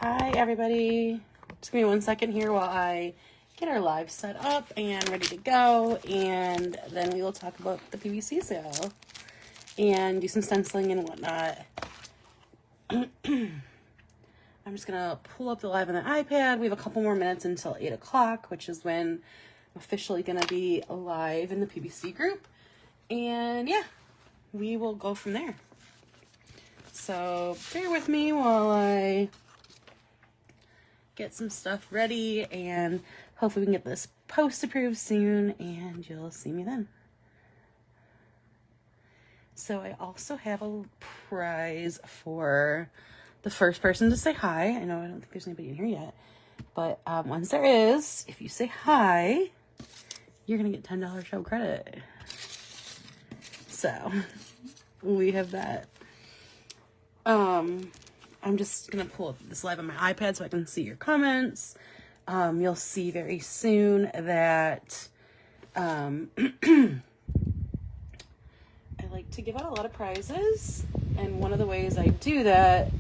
Hi everybody, just give me 1 second here while I get our live set up and ready to go, and then we will talk about the PBC sale and do some stenciling and whatnot. I'm just gonna pull up the live on the iPad. We have a couple more minutes until 8 o'clock, which is when I'm officially gonna be live in the PBC group, and yeah, we will go from there. So bear with me while I get some stuff ready, and hopefully we can get this post approved soon, and you'll see me then. So I also have a prize for the first person to say hi. I know I don't think there's anybody in here yet, but once there is, if you say hi, you're gonna get $10 show credit. So we have that. I'm just gonna pull up this live on my iPad so I can see your comments. You'll see very soon that I like to give out a lot of prizes, and one of the ways I do that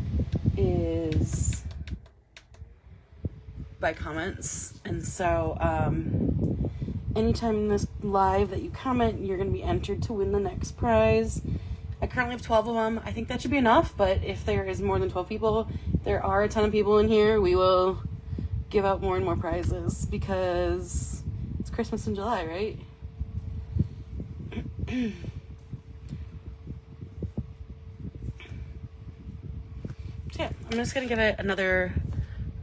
is by comments. And so anytime in this live that you comment, you're gonna be entered to win the next prize. I currently have 12 of them. I think that should be enough, but if there is more than 12 people, there are a ton of people in here, we will give out more and more prizes because it's Christmas in July, right? So yeah, I'm just gonna give it another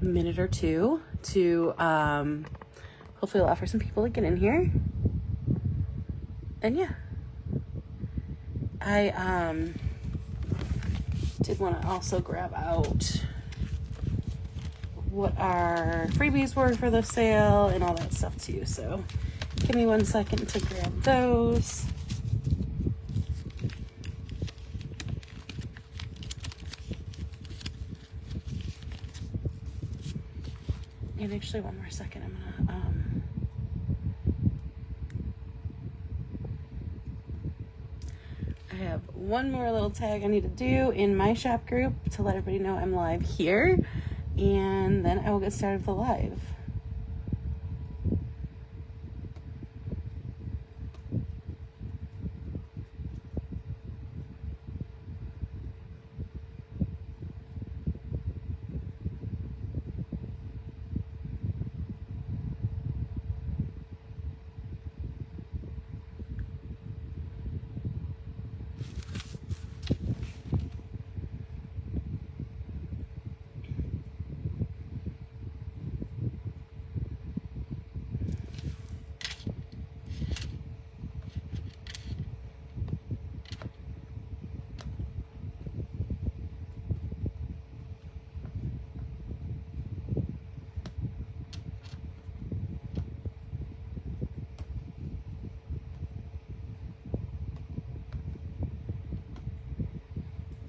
minute or two to hopefully allow for some people to get in here. And yeah, I did want to also grab out what our freebies were for the sale and all that stuff too. So give me 1 second to grab those. And actually one more second, I'm gonna I have one more little tag I need to do in my shop group to let everybody know I'm live here, and then I will get started with the live.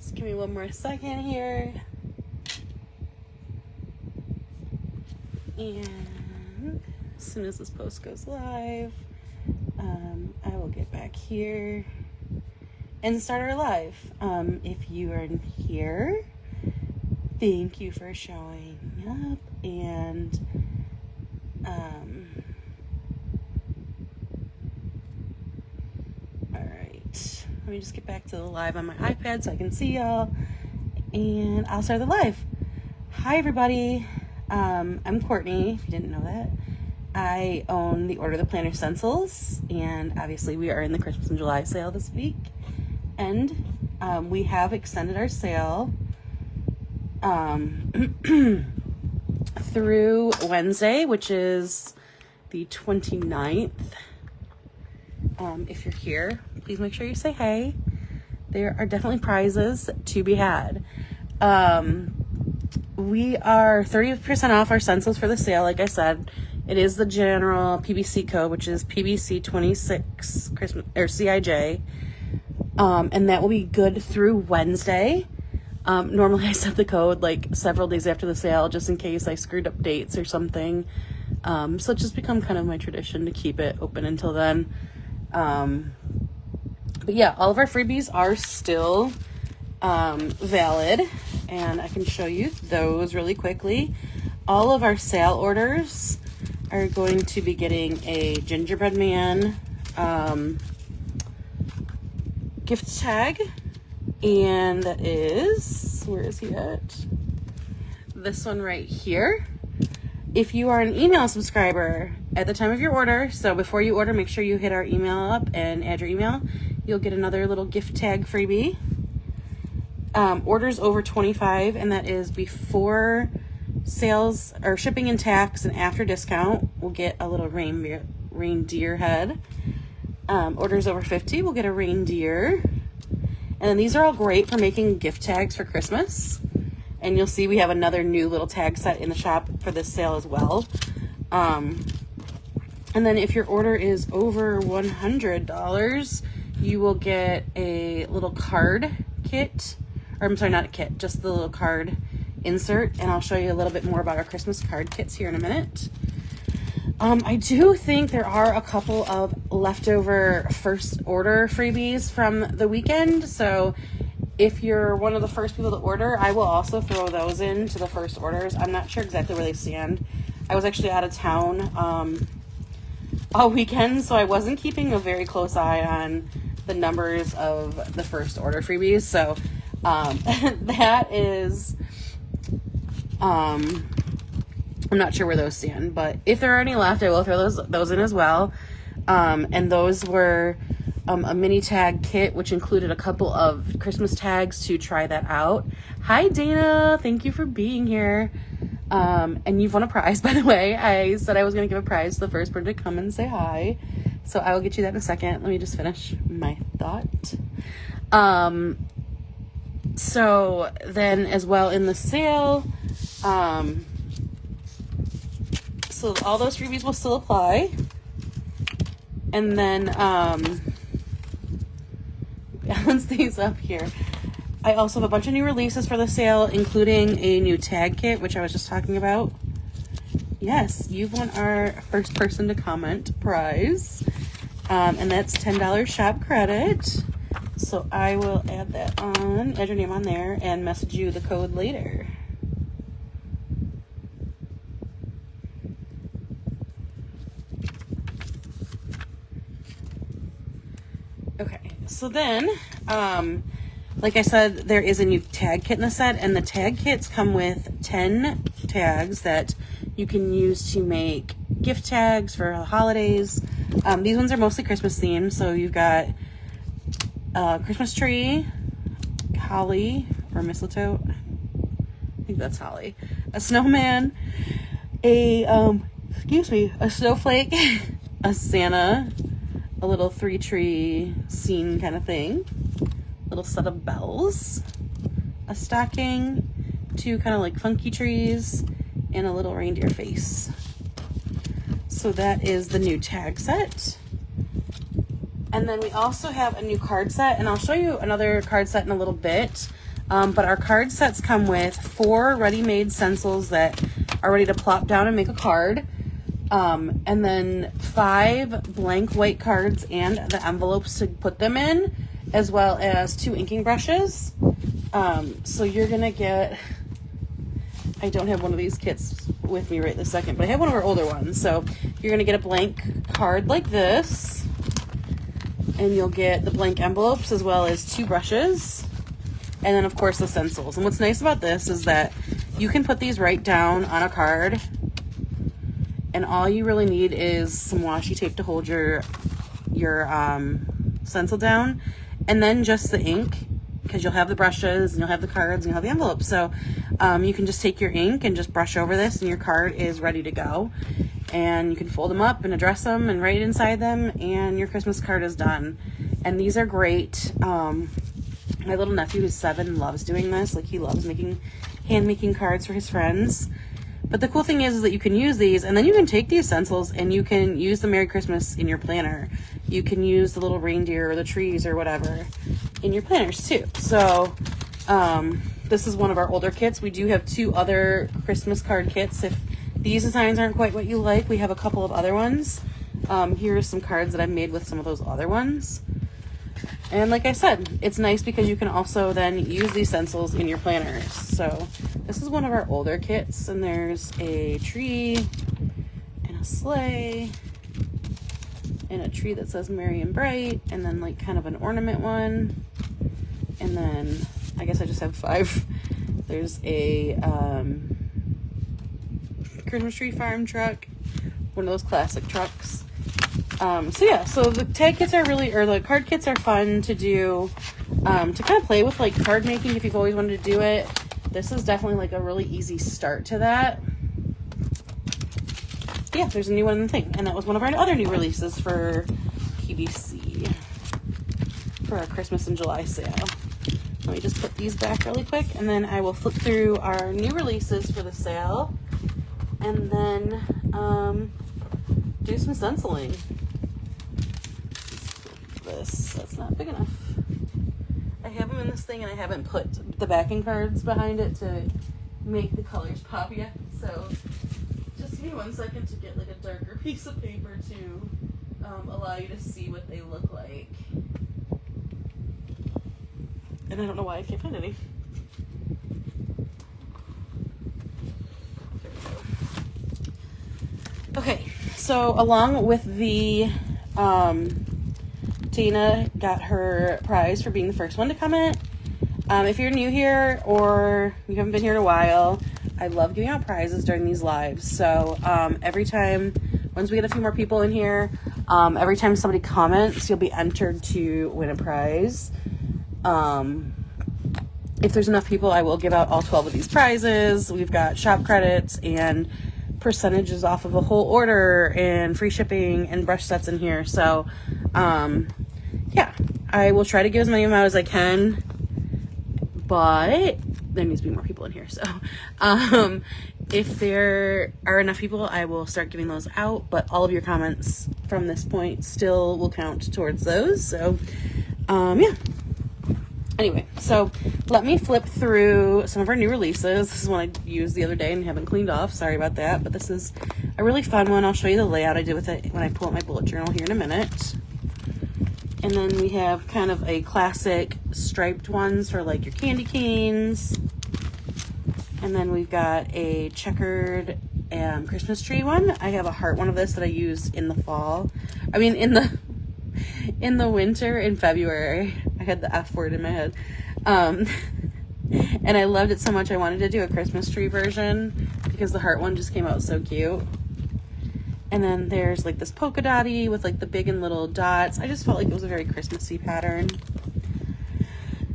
Just give me 1 more second here. And as soon as this post goes live, I will get back here and start our live. If you are in here, thank you for showing up, and all right, let me just get back to the live on my iPad so I can see y'all, and I'll start the live. Hi everybody, I'm Courtney, if you didn't know that. I own the Order the Planner Stencils, and obviously we are in the Christmas in July sale this week, and we have extended our sale through Wednesday, which is the 29th. If you're here, please make sure you say hey. There are definitely prizes to be had. We are 30% off our stencils for the sale. Like I said, it is the general PBC code, which is PBC 26 Christmas or CIJ, and that will be good through Wednesday. Normally I set the code like several days after the sale just in case I screwed up dates or something. So it's just become kind of my tradition to keep it open until then. But yeah, all of our freebies are still valid. and I can show you those really quickly. All of our sale orders are going to be getting a gingerbread man gift tag, and that is, where is he at? This one right here. If you are an email subscriber at the time of your order, so before you order, make sure you hit our email up and add your email. You'll get another little gift tag freebie. Orders over $25, and that is before sales or shipping and tax and after discount, we'll get a little reindeer head. Orders over $50, we'll get a reindeer. And then these are all great for making gift tags for Christmas. And you'll see we have another new little tag set in the shop for this sale as well. And then if your order is over $100, you will get a little card kit. Or I'm sorry, not a kit, just the little card insert. And I'll show you a little bit more about our Christmas card kits here in a minute. I do think there are a couple of leftover first order freebies from the weekend. So if you're one of the first people to order, I will also throw those into the first orders. I'm not sure exactly where they stand. I was actually out of town all weekend, so I wasn't keeping a very close eye on the numbers of the first order freebies. So that is, I'm not sure where those stand, but if there are any left, I will throw those in as well. And those were a mini tag kit, which included a couple of Christmas tags to try that out. Hi, Dana. Thank you for being here. And you've won a prize, by the way. I said I was going to give a prize to the first person to come and say hi. So I will get you that in a second. Let me just finish my thought. So then as well in the sale, so all those freebies will still apply. And then, balance these up here. I also have a bunch of new releases for the sale, including a new tag kit, which I was just talking about. Yes, you've won our first person to comment prize. And that's $10 shop credit. So I will add that on, add your name on there, and message you the code later. Okay, so then, like I said, there is a new tag kit in the set, and the tag kits come with 10 tags that you can use to make gift tags for the holidays. These ones are mostly Christmas themed, so you've got a Christmas tree, holly, or mistletoe, I think that's holly, a snowman, a snowflake, a Santa, a little 3-tree scene kind of thing, little set of bells, a stocking, 2 kind of like funky trees, and a little reindeer face. So that is the new tag set. And then we also have a new card set, and I'll show you another card set in a little bit. But our card sets come with 4 ready-made stencils that are ready to plop down and make a card. And then 5 blank white cards and the envelopes to put them in, as well as 2 inking brushes. So you're gonna get, I don't have one of these kits with me right this second, but I have one of our older ones. So you're gonna get a blank card like this, and you'll get the blank envelopes as well as 2 brushes, and then of course the stencils. And what's nice about this is that you can put these right down on a card, and all you really need is some washi tape to hold your stencil down, and then just the ink, because you'll have the brushes and you'll have the cards and you'll have the envelopes. So you can just take your ink and just brush over this, and your card is ready to go. And you can fold them up and address them and write inside them, and your Christmas card is done. And these are great. My little nephew who's 7 loves doing this. Like, he loves hand-making cards for his friends. But the cool thing is that you can use these, and then you can take these stencils and you can use the Merry Christmas in your planner. You can use the little reindeer or the trees or whatever in your planners too. So this is one of our older kits. We do have 2 other Christmas card kits. If these designs aren't quite what you like, we have a couple of other ones. Here's some cards that I've made with some of those other ones. And like I said, it's nice because you can also then use these stencils in your planners. So this is one of our older kits, and there's a tree and a sleigh and a tree that says Merry and Bright, and then like kind of an ornament one. And then I guess I just have 5. There's a Christmas tree farm truck, one of those classic trucks. So yeah, so the tag kits are really, or the card kits are fun to do, to kind of play with like card making if you've always wanted to do it. This is definitely like a really easy start to that. Yeah, there's a new one in the thing, and that was one of our other new releases for PBC for our Christmas and July sale. Let me just put these back really quick, and then I will flip through our new releases for the sale, and then do some stenciling. That's not big enough. I have them in this thing, and I haven't put the backing cards behind it to make the colors pop yet, so just give me 1 second to get like a darker piece of paper to allow you to see what they look like. And I don't know why I can't find any. There we go. Okay, so along with the Tina got her prize for being the first one to comment. If you're new here or you haven't been here in a while, I love giving out prizes during these lives. So every time, once we get a few more people in here, every time somebody comments, you'll be entered to win a prize. If there's enough people, I will give out all 12 of these prizes. We've got shop credits and percentages off of a whole order and free shipping and brush sets in here. So yeah, I will try to give as many of them out as I can, but there needs to be more people in here. So if there are enough people, I will start giving those out, but all of your comments from this point still will count towards those. So yeah. Anyway, so let me flip through some of our new releases. This is one I used the other day and haven't cleaned off. Sorry about that, but this is a really fun one. I'll show you the layout I did with it when I pull up my bullet journal here in a minute. And then we have kind of a classic striped ones for like your candy canes. And then we've got a checkered Christmas tree one. I have a heart one of this that I used in the fall. I mean, in the winter in February. I had the F word in my head. And I loved it so much I wanted to do a Christmas tree version because the heart one just came out so cute. And then there's like this polka dotty with like the big and little dots. I just felt like it was a very Christmassy pattern.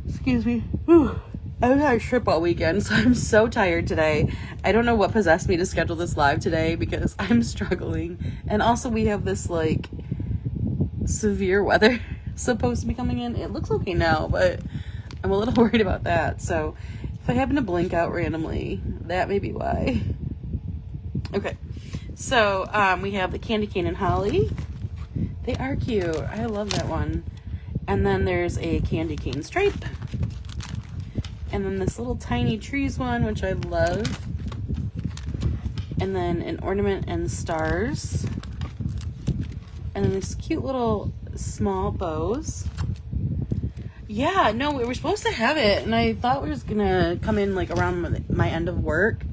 Excuse me. Whew. I was on a trip all weekend, so I'm so tired today. I don't know what possessed me to schedule this live today because I'm struggling. And also we have this like severe weather supposed to be coming in. It looks okay now, but I'm a little worried about that. So if I happen to blink out randomly, that may be why. Okay, so we have the candy cane and holly. They are cute. I love that one. And then there's a candy cane stripe. And then this little tiny trees one, which I love. And then an ornament and stars. And then this cute little small bows. Yeah, no, we were supposed to have it, and I thought we was gonna come in like around my end of work,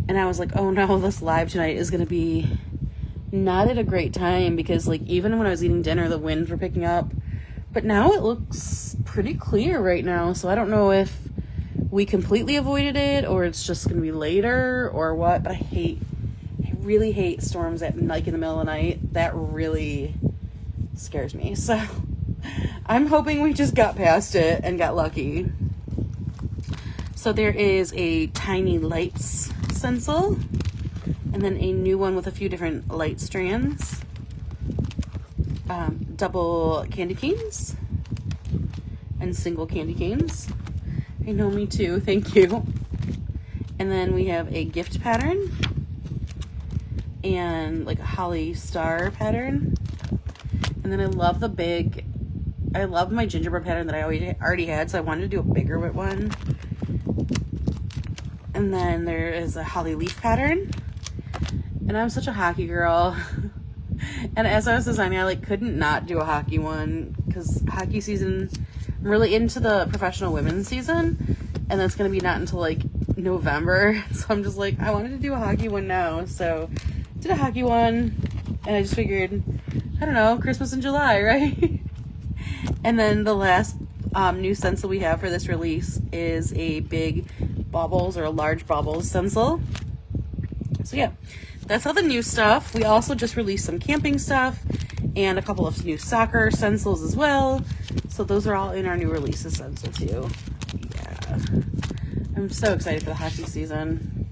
and I was like, oh no, this live tonight is gonna be not at a great time because like even when I was eating dinner, the winds were picking up, but now it looks pretty clear right now, so I don't know if we completely avoided it or it's just gonna be later or what, but I really hate storms at like in the middle of the night. That really scares me. So I'm hoping we just got past it and got lucky. So there is a tiny lights stencil and then a new one with a few different light strands. Double candy canes and single candy canes. I know, me too. Thank you. And then we have a gift pattern and like a holly star pattern. And then I love my gingerbread pattern that I already had, so I wanted to do a bigger one. And then there is a holly leaf pattern. And I'm such a hockey girl. And as I was designing, I like couldn't not do a hockey one because hockey season, I'm really into the professional women's season, and that's going to be not until like November. So I'm just like, I wanted to do a hockey one now. So did a hockey one, and I just figured, I don't know, Christmas in July, right? And then the last new stencil we have for this release is a big baubles or a large baubles stencil. So yeah, that's all the new stuff. We also just released some camping stuff and a couple of new soccer stencils as well. So those are all in our new releases stencil too. Yeah, I'm so excited for the hockey season.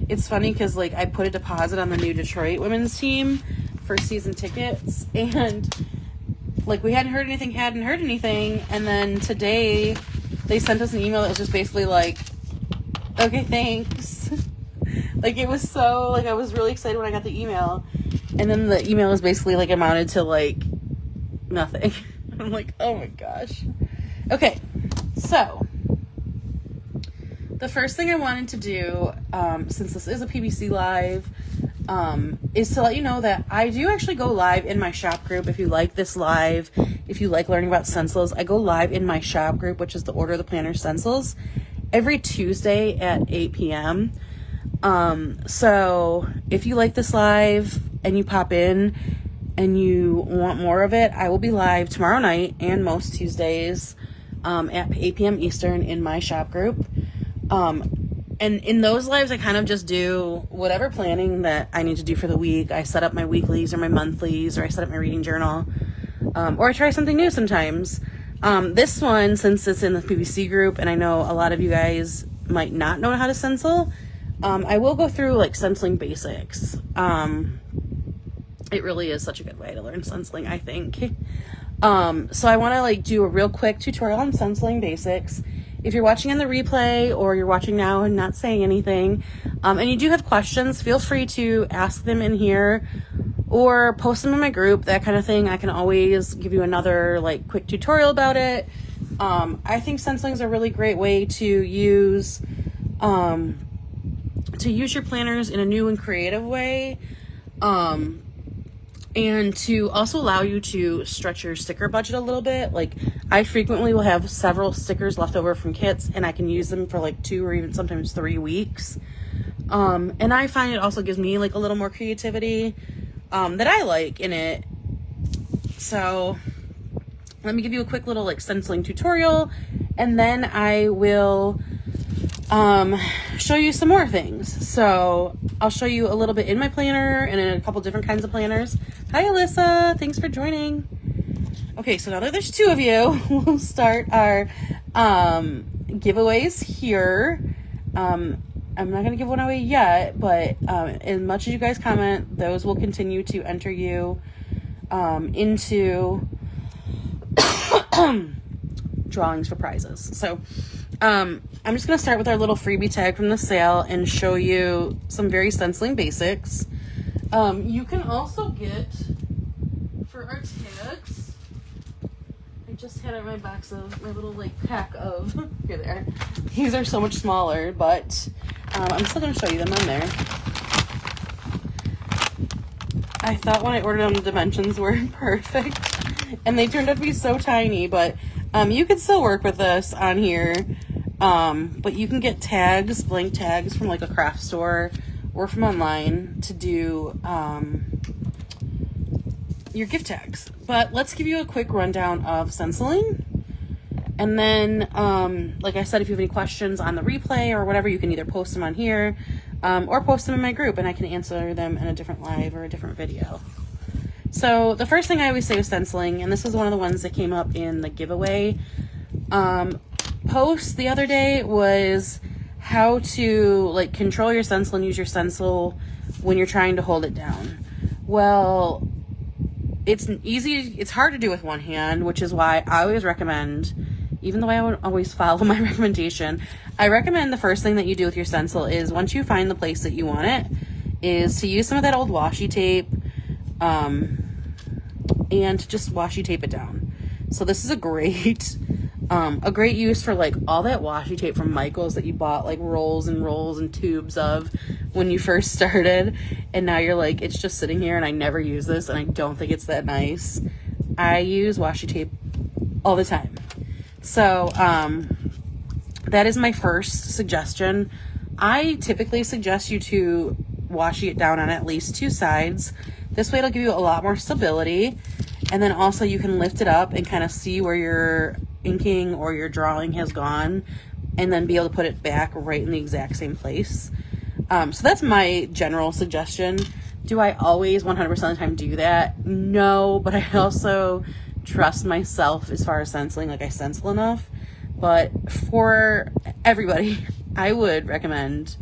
It's funny because like I put a deposit on the new Detroit women's team for season tickets, and like we hadn't heard anything, and then today they sent us an email that was just basically like, okay, thanks. Like it was so, like I was really excited when I got the email, and then the email was basically like amounted to like nothing. I'm like, oh my gosh. Okay, so the first thing I wanted to do, since this is a PBC live, is to let you know that I do actually go live in my shop group. If you like this live, if you like learning about stencils, I go live in my shop group, which is the Order of the Planner Stencils, every Tuesday at 8 p.m. So if you like this live and you pop in and you want more of it, I will be live tomorrow night and most Tuesdays at 8 p.m. Eastern in my shop group. And in those lives, I kind of just do whatever planning that I need to do for the week. I set up my weeklies or my monthlies, or I set up my reading journal, or I try something new sometimes. This one, since it's in the PBC group, and I know a lot of you guys might not know how to stencil, I will go through like stenciling basics. It really is such a good way to learn stenciling, I think. So I want to like do a real quick tutorial on stenciling basics. If you're watching on the replay or you're watching now and not saying anything, and you do have questions, feel free to ask them in here or post them in my group, that kind of thing. I can always give you another like quick tutorial about it. I think stenciling is a really great way to use your planners in a new and creative way. And to also allow you to stretch your sticker budget a little bit. Like I frequently will have several stickers left over from kits, and I can use them for like 2 or even sometimes 3 weeks. And I find it also gives me like a little more creativity that I like in it. So let me give you a quick little like stenciling tutorial, and then I will show you some more things. So I'll show you a little bit in my planner and in a couple different kinds of planners. Hi Alyssa, thanks for joining. Okay, so now that there's 2 of you, we'll start our giveaways here. I'm not going to give one away yet, but as much as you guys comment, those will continue to enter you into drawings for prizes. So I'm just going to start with our little freebie tag from the sale and show you some very stenciling basics. You can also get, for our tags, I just had in my box of, my little like pack of, here they are. These are so much smaller, but I'm still going to show you them on there. I thought when I ordered them the dimensions were perfect, and they turned out to be so tiny, but you could still work with this on here. But you can get tags, blank tags from like a craft store or from online to do your gift tags. But let's give you a quick rundown of stenciling. And then, like I said, if you have any questions on the replay or whatever, you can either post them on here or post them in my group, and I can answer them in a different live or a different video. So the first thing I always say with stenciling, and this was one of the ones that came up in the giveaway post the other day, was how to like control your stencil and use your stencil when you're trying to hold it down. Well, it's hard to do with one hand, which is why I always recommend, even though I won't always follow my recommendation, I recommend the first thing that you do with your stencil is, once you find the place that you want it, is to use some of that old washi tape and just washi tape it down. So this is a great use for like all that washi tape from Michael's that you bought like rolls and rolls and tubes of when you first started, and now you're like, it's just sitting here and I never use this and I don't think it's that nice. I use washi tape all the time. So that is my first suggestion. I typically suggest you to washi it down on at least 2 sides. This way it'll give you a lot more stability, and then also you can lift it up and kind of see where your inking or your drawing has gone, and then be able to put it back right in the exact same place. So that's my general suggestion. Do I always 100% of the time do that? No, but I also trust myself as far as stenciling. Like, I stencil enough. But for everybody, I would recommend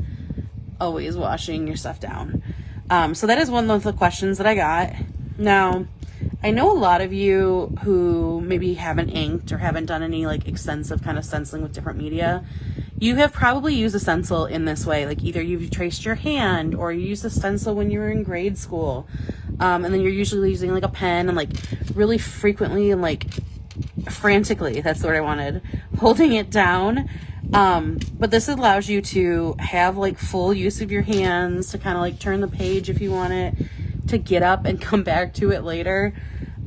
always washing your stuff down. So that is one of the questions that I got. Now, I know a lot of you who maybe haven't inked or haven't done any like extensive kind of stenciling with different media. You have probably used a stencil in this way. Like, either you've traced your hand, or you used a stencil when you were in grade school. And then you're usually using like a pen and like really frequently and like frantically, that's the word I wanted, holding it down. But this allows you to have like full use of your hands to kind of like turn the page if you want it, to get up and come back to it later.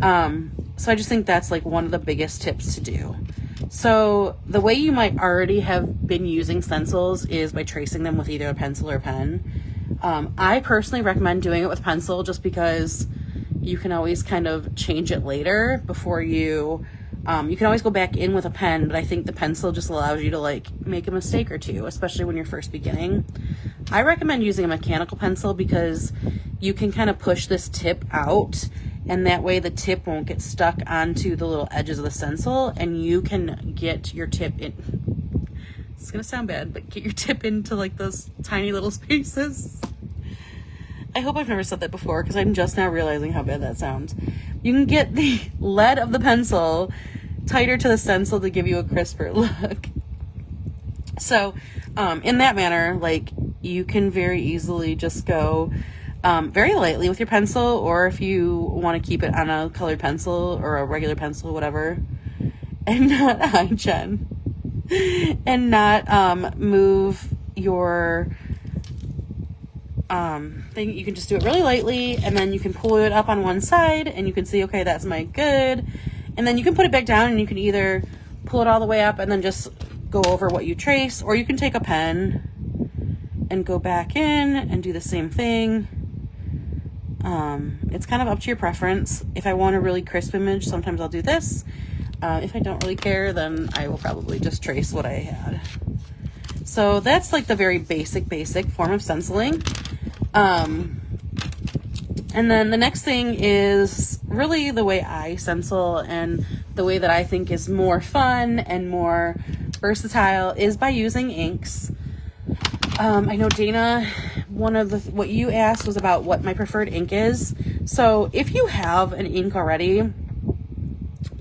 So I just think that's like one of the biggest tips to do. So the way you might already have been using stencils is by tracing them with either a pencil or a pen. I personally recommend doing it with pencil, just because you can always kind of change it later before you can always go back in with a pen, but I think the pencil just allows you to like make a mistake or two, especially when you're first beginning. I recommend using a mechanical pencil because you can kind of push this tip out, and that way the tip won't get stuck onto the little edges of the stencil, and you can get your tip in. It's gonna sound bad, but get your tip into like those tiny little spaces. I hope I've never said that before, because I'm just now realizing how bad that sounds. You can get the lead of the pencil tighter to the stencil to give you a crisper look. So in that manner, like, you can very easily just go very lightly with your pencil, or if you want to keep it on a colored pencil or a regular pencil, whatever, and not, hi Jen, and not move your thing. You can just do it really lightly, and then you can pull it up on one side and you can see, okay, that's my good, and then you can put it back down, and you can either pull it all the way up and then just go over what you trace, or you can take a pen and go back in and do the same thing. It's kind of up to your preference. If I want a really crisp image, sometimes I'll do this. If I don't really care, then I will probably just trace what I had. So that's like the very basic form of stenciling. And then the next thing is really the way I stencil, and the way that I think is more fun and more versatile is by using inks. I know Dana, what you asked was about what my preferred ink is. So if you have an ink already,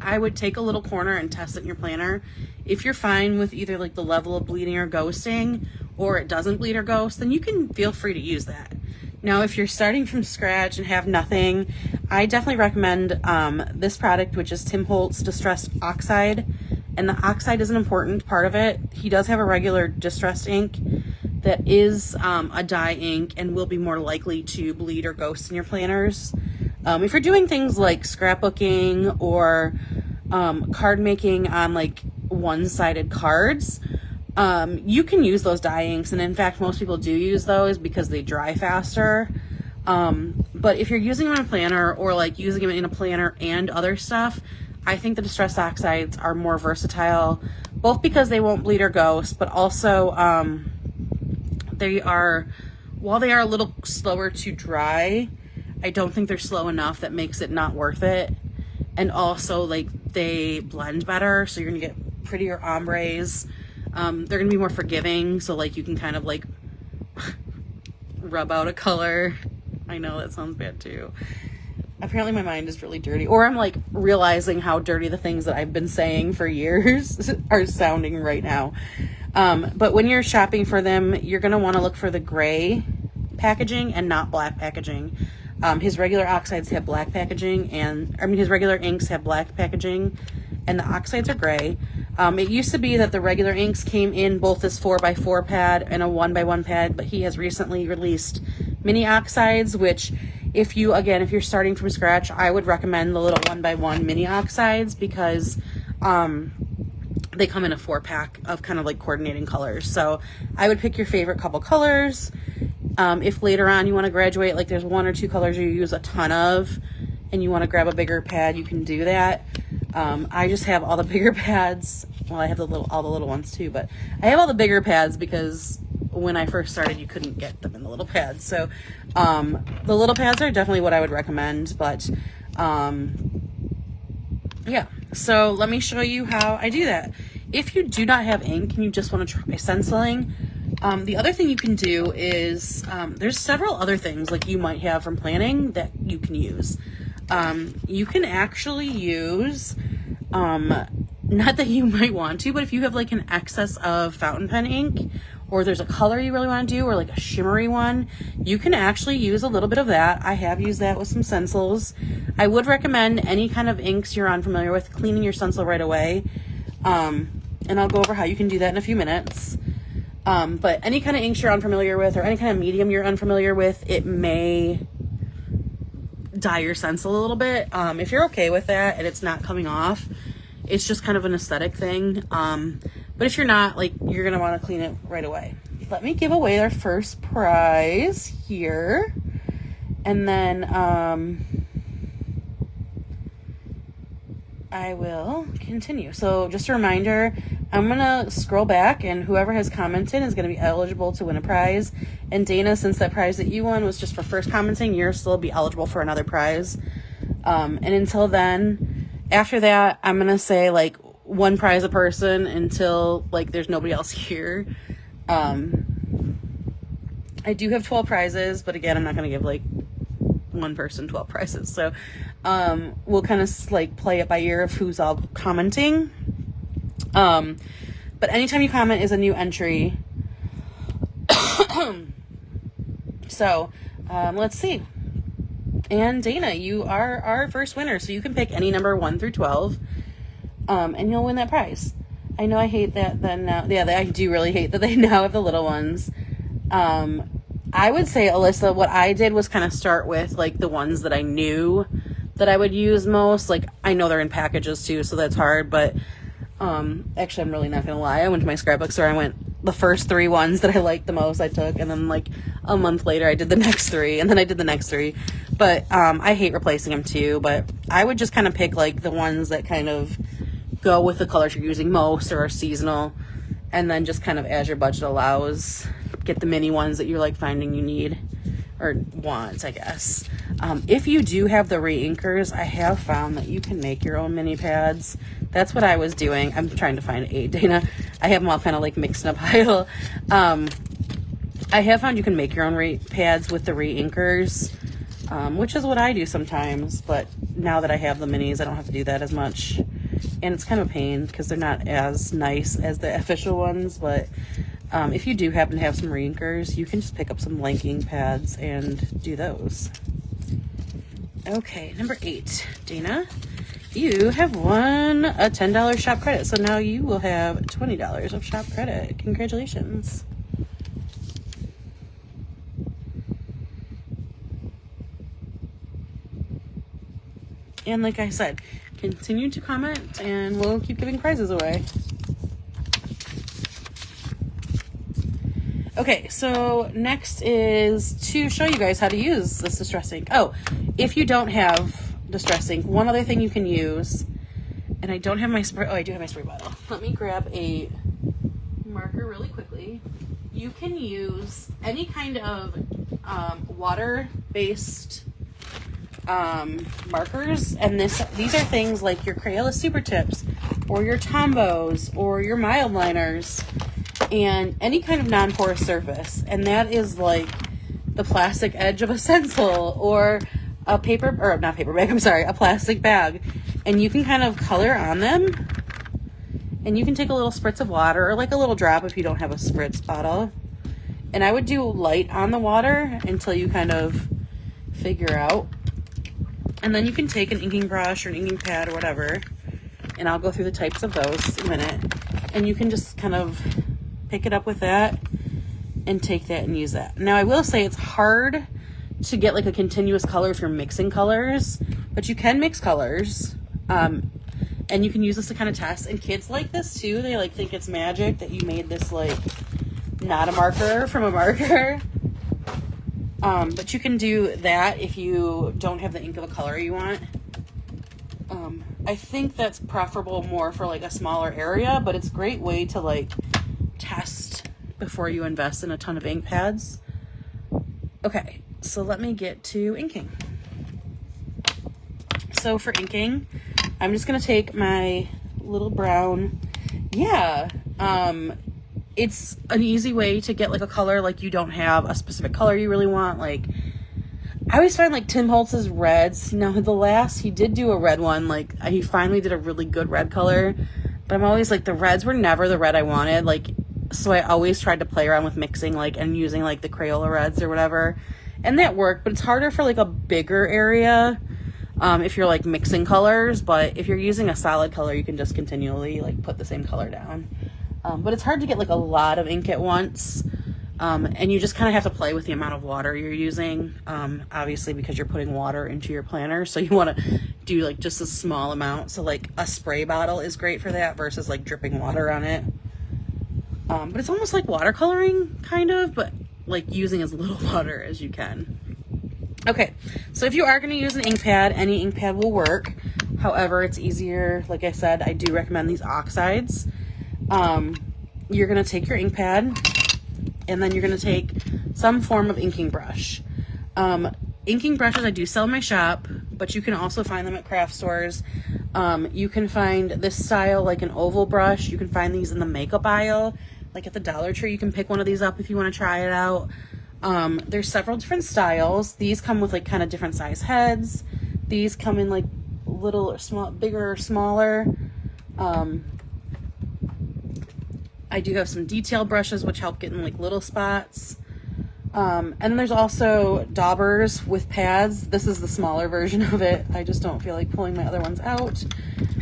I would take a little corner and test it in your planner. If you're fine with either like the level of bleeding or ghosting, or it doesn't bleed or ghost, then you can feel free to use that. Now, if you're starting from scratch and have nothing, I definitely recommend this product, which is Tim Holtz Distressed Oxide. And the oxide is an important part of it. He does have a regular distressed ink that is a dye ink and will be more likely to bleed or ghost in your planners. If you're doing things like scrapbooking or card making on like one-sided cards, you can use those dye inks, and in fact most people do use those because they dry faster. But if you're using them in a planner, or like using them in a planner and other stuff, I think the distressed oxides are more versatile, both because they won't bleed or ghost, but also while they are a little slower to dry, I don't think they're slow enough that makes it not worth it. And also, like, they blend better, so you're gonna get prettier ombres. They're gonna be more forgiving, so like you can kind of like rub out a color. I know that sounds bad too. Apparently my mind is really dirty, or I'm like realizing how dirty the things that I've been saying for years are sounding right now. But when you're shopping for them, you're gonna want to look for the gray packaging and not black packaging. His regular oxides have black packaging, and his regular inks have black packaging, and the oxides are gray. It used to be that the regular inks came in both this 4x4 pad and a 1x1 pad, but he has recently released mini oxides, which if you're starting from scratch, I would recommend the little 1x1 mini oxides because they come in a 4-pack of kind of like coordinating colors. So I would pick your favorite couple colors. If later on you want to graduate, like there's 1 or 2 colors you use a ton of and you want to grab a bigger pad, you can do that. I just have all the bigger pads. Well, I have all the little ones too, but I have all the bigger pads because when I first started, you couldn't get them in the little pads. So the little pads are definitely what I would recommend, but yeah. So let me show you how I do that. If you do not have ink and you just want to try stenciling, the other thing you can do is there's several other things like you might have from planning that you can use. You can actually use, not that you might want to, but if you have like an excess of fountain pen ink, or there's a color you really want to do, or like a shimmery one, you can actually use a little bit of that. I have used that with some stencils. I would recommend any kind of inks you're unfamiliar with, cleaning your stencil right away. And I'll go over how you can do that in a few minutes. But any kind of inks you're unfamiliar with, or any kind of medium you're unfamiliar with, it may dye your stencil a little bit. If you're okay with that and it's not coming off, it's just kind of an aesthetic thing. But if you're not, like, you're going to want to clean it right away. Let me give away our first prize here. And then I will continue. So just a reminder, I'm going to scroll back, and whoever has commented is going to be eligible to win a prize. And Dana, since that prize that you won was just for first commenting, you'll still be eligible for another prize. And until then, after that, I'm going to say, like, 1 prize a person until, like, there's nobody else here. I do have 12 prizes, but again, I'm not going to give, like, 1 person 12 prizes. So we'll kind of, like, play it by ear of who's all commenting. But anytime you comment is a new entry. So let's see. And Dana, you are our first winner, so you can pick any number 1 through 12. And you'll win that prize. I know I hate that then now. Yeah, I do really hate that they now have the little ones. I would say, Alyssa, what I did was kind of start with like the ones that I knew that I would use most. Like, I know they're in packages too, so that's hard, but actually I'm really not gonna lie. I went to my scrapbook store, I went the first 3 ones that I liked the most I took, and then like a month later I did the next 3, and then I did the next 3. But I hate replacing them too, but I would just kind of pick like the ones that kind of go with the colors you're using most or are seasonal, and then just kind of as your budget allows, get the mini ones that you're like finding you need or want, I guess. If you do have the re-inkers, I have found that you can make your own mini pads. That's what I was doing. I'm trying to find 8, Dana. I have them all kind of like mixed in a pile. I have found you can make your own pads with the re-inkers, which is what I do sometimes, but now that I have the minis, I don't have to do that as much. And it's kind of a pain because they're not as nice as the official ones, but if you do happen to have some re-inkers, you can just pick up some blank ink pads and do those. Okay, number 8, Dana, you have won a $10 shop credit, so now you will have $20 of shop credit. Congratulations. And like I said, continue to comment and we'll keep giving prizes away. Okay, so next is to show you guys how to use this distress ink. Oh, if you don't have distress ink, one other thing you can use, and I don't have my spray, oh, I do have my spray bottle. Let me grab a marker really quickly. You can use any kind of water-based markers, and these are things like your Crayola Super Tips, or your Tombos, or your mild liners, and any kind of non-porous surface. And that is like the plastic edge of a stencil, or a a plastic bag. And you can kind of color on them, and you can take a little spritz of water, or like a little drop if you don't have a spritz bottle. And I would do light on the water until you kind of figure out. And then you can take an inking brush or an inking pad or whatever, and I'll go through the types of those in a minute. And you can just kind of pick it up with that and take that and use that. Now I will say it's hard to get like a continuous color if you're mixing colors, but you can mix colors. And you can use this to kind of test. And kids like this too. They like think it's magic that you made this like not a marker from a marker. But you can do that if you don't have the ink of a color you want. I think that's preferable more for like a smaller area, but it's a great way to like test before you invest in a ton of ink pads. Okay, so let me get to inking. So for inking, I'm just gonna take my little brown, it's an easy way to get like a color like you don't have a specific color you really want. Like I always find like Tim Holtz's reds, now he did do a red one, like he finally did a really good red color, but I'm always like the reds were never the red I wanted, like so I always tried to play around with mixing like and using like the Crayola reds or whatever, and that worked, but it's harder for like a bigger area if you're like mixing colors. But if you're using a solid color, you can just continually like put the same color down. But it's hard to get like a lot of ink at once. And you just kind of have to play with the amount of water you're using, obviously because you're putting water into your planner. So you want to do like just a small amount. So like a spray bottle is great for that versus like dripping water on it. But it's almost like watercoloring kind of, but like using as little water as you can. Okay, so if you are going to use an ink pad, any ink pad will work. However, it's easier. Like I said, I do recommend these oxides. You're going to take your ink pad, and then you're going to take some form of inking brush. Inking brushes I do sell in my shop, but you can also find them at craft stores. You can find this style like an oval brush. You can find these in the makeup aisle, like at the Dollar Tree. You can pick one of these up if you want to try it out. There's several different styles. These come with like kind of different size heads. These come in like little or small, bigger or smaller. I do have some detail brushes which help get in like little spots. And then there's also daubers with pads. This is the smaller version of it. I just don't feel like pulling my other ones out.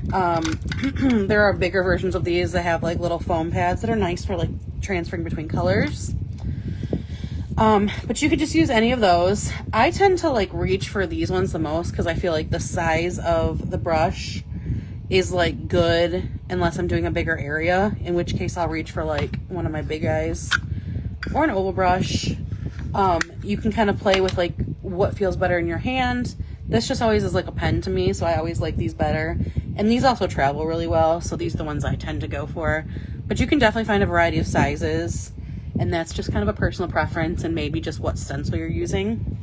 There are bigger versions of these that have like little foam pads that are nice for like transferring between colors. But you could just use any of those. I tend to like reach for these ones the most because I feel like the size of the brush is like good unless I'm doing a bigger area, in which case I'll reach for like one of my big guys or an oval brush. You can kind of play with like what feels better in your hand. This just always is like a pen to me, so I always like these better. And these also travel really well, so these are the ones I tend to go for. But you can definitely find a variety of sizes, and that's just kind of a personal preference and maybe just what stencil you're using.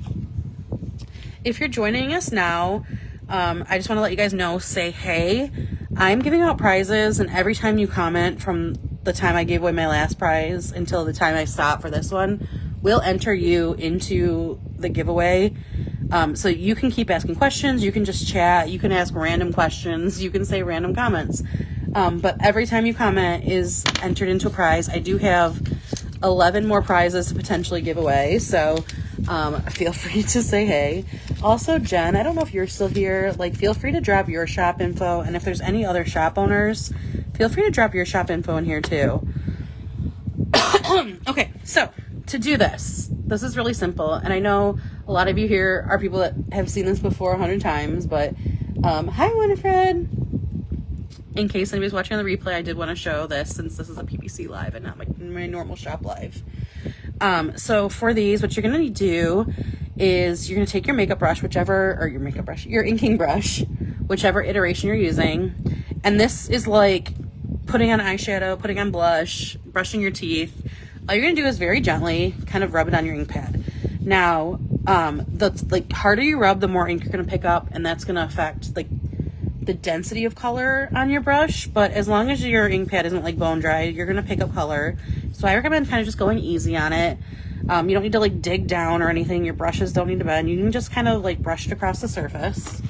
If you're joining us now, I just want to let you guys know, say hey. I'm giving out prizes, and every time you comment from the time I gave away my last prize until the time I stop for this one, we'll enter you into the giveaway. So you can keep asking questions, you can just chat, you can ask random questions, you can say random comments. But every time you comment is entered into a prize. I do have 11 more prizes to potentially give away, so feel free to say hey. Also, Jen, I don't know if you're still here, like feel free to drop your shop info, and if there's any other shop owners, feel free to drop your shop info in here too. Okay, so to do this is really simple, and I know a lot of you here are people that have seen this before 100 times, but hi Winifred. In case anybody's watching on the replay, I did want to show this since this is a PBC live and not my normal shop live. So for these, what you're going to do is you're going to take your makeup brush, your inking brush, whichever iteration you're using. And this is like putting on eyeshadow, putting on blush, brushing your teeth. All you're going to do is very gently kind of rub it on your ink pad. Now, the like harder you rub, the more ink you're going to pick up, and that's going to affect like the density of color on your brush. But as long as your ink pad isn't like bone dry, you're going to pick up color. So I recommend kind of just going easy on it. You don't need to like dig down or anything. Your brushes don't need to bend. You can just kind of like brush it across the surface.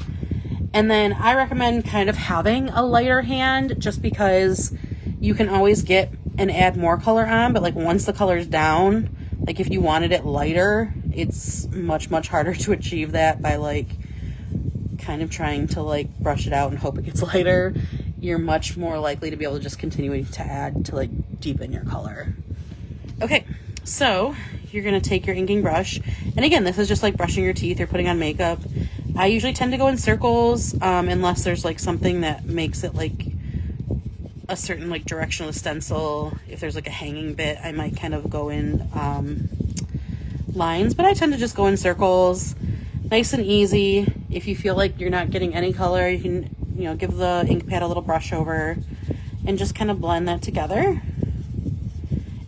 And then I recommend kind of having a lighter hand, just because you can always get and add more color on, but like once the color's down, like if you wanted it lighter, it's much, much harder to achieve that by like kind of trying to like brush it out and hope it gets lighter. you're much more likely to be able to just continue to add to like deepen your color. Okay, so you're gonna take your inking brush, and again, this is just like brushing your teeth or putting on makeup. I usually tend to go in circles, unless there's like something that makes it like a certain like direction of the stencil. If there's like a hanging bit, I might kind of go in lines, but I tend to just go in circles, nice and easy. If you feel like you're not getting any color, you can, you know, give the ink pad a little brush over and just kind of blend that together.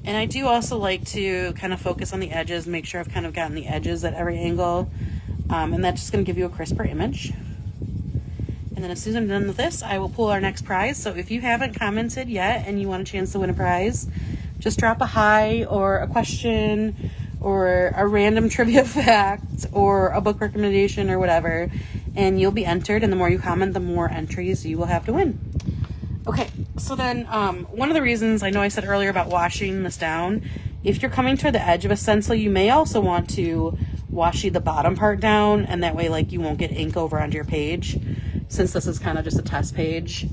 And I do also like to kind of focus on the edges, make sure I've kind of gotten the edges at every angle, and that's just going to give you a crisper image. And then as soon as I'm done with this, I will pull our next prize. So if you haven't commented yet and you want a chance to win a prize, just drop a hi or a question or a random trivia fact or a book recommendation or whatever, and you'll be entered. And the more you comment, the more entries you will have to win. Okay, so then one of the reasons, I know I said earlier about washing this down, if you're coming to the edge of a stencil, you may also want to washi the bottom part down, and that way like you won't get ink over onto your page. Since this is kind of just a test page,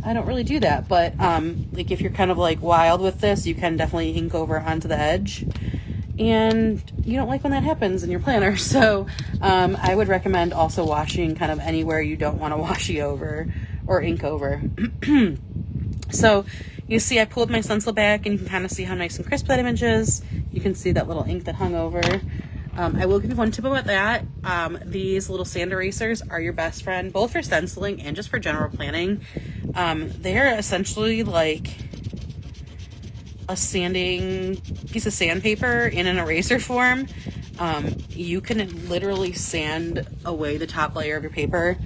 I don't really do that, but like if you're kind of like wild with this, you can definitely ink over onto the edge, and you don't like when that happens in your planner. So I would recommend also washing kind of anywhere you don't want to washi over or ink over. So you see I pulled my stencil back, and you can kind of see how nice and crisp that image is. You can see that little ink that hung over. I will give you one tip about that. These little sand erasers are your best friend, both for stenciling and just for general planning. They're essentially like a sanding piece of sandpaper in an eraser form. You can literally sand away the top layer of your paper.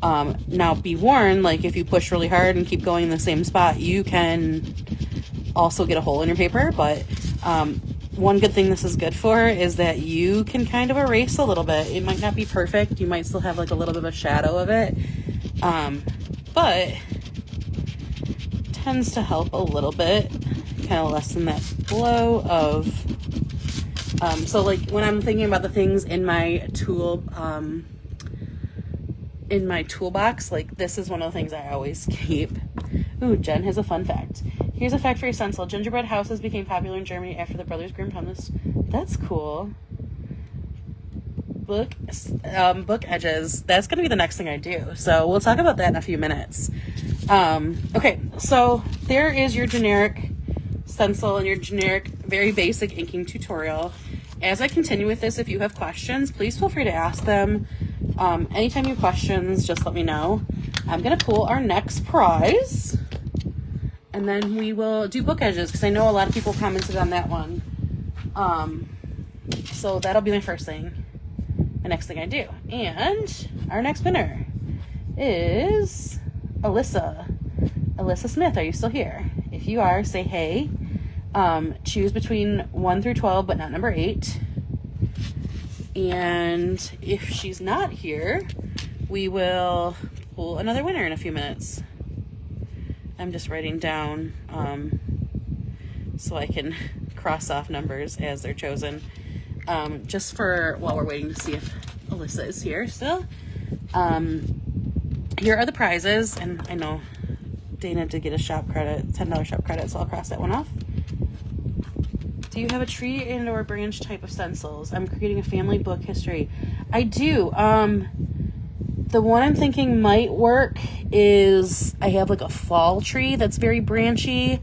Now be warned, like if you push really hard and keep going in the same spot, you can also get a hole in your paper, but one good thing this is good for is that you can kind of erase a little bit. It might not be perfect. You might still have like a little bit of a shadow of it, but tends to help a little bit, kind of lessen that blow of, so like when I'm thinking about the things in my toolbox, like this is one of the things I always keep. Ooh, Jen has a fun fact. Here's a fact for your stencil. Gingerbread houses became popular in Germany after the Brothers Grimm found this. That's cool. Book edges. That's going to be the next thing I do. So we'll talk about that in a few minutes. Okay, so there is your generic stencil and your generic, very basic inking tutorial. As I continue with this, if you have questions, please feel free to ask them. Anytime you have questions, just let me know. I'm going to pull our next prize, and then we will do book edges, because I know a lot of people commented on that one. So that'll be my first thing, the next thing I do. And our next winner is Alyssa Smith. Are you still here? If you are, say hey. Choose between 1 through 12, but not number 8. And if she's not here, we will pull another winner in a few minutes. I'm just writing down so I can cross off numbers as they're chosen, just for while we're waiting to see if Alyssa is here still. Here are the prizes, and I know Dana did get a shop credit, $10 shop credit, so I'll cross that one off. Do you have a tree and or branch type of stencils? I'm creating a family book history. I do. The one I'm thinking might work is I have like a fall tree that's very branchy.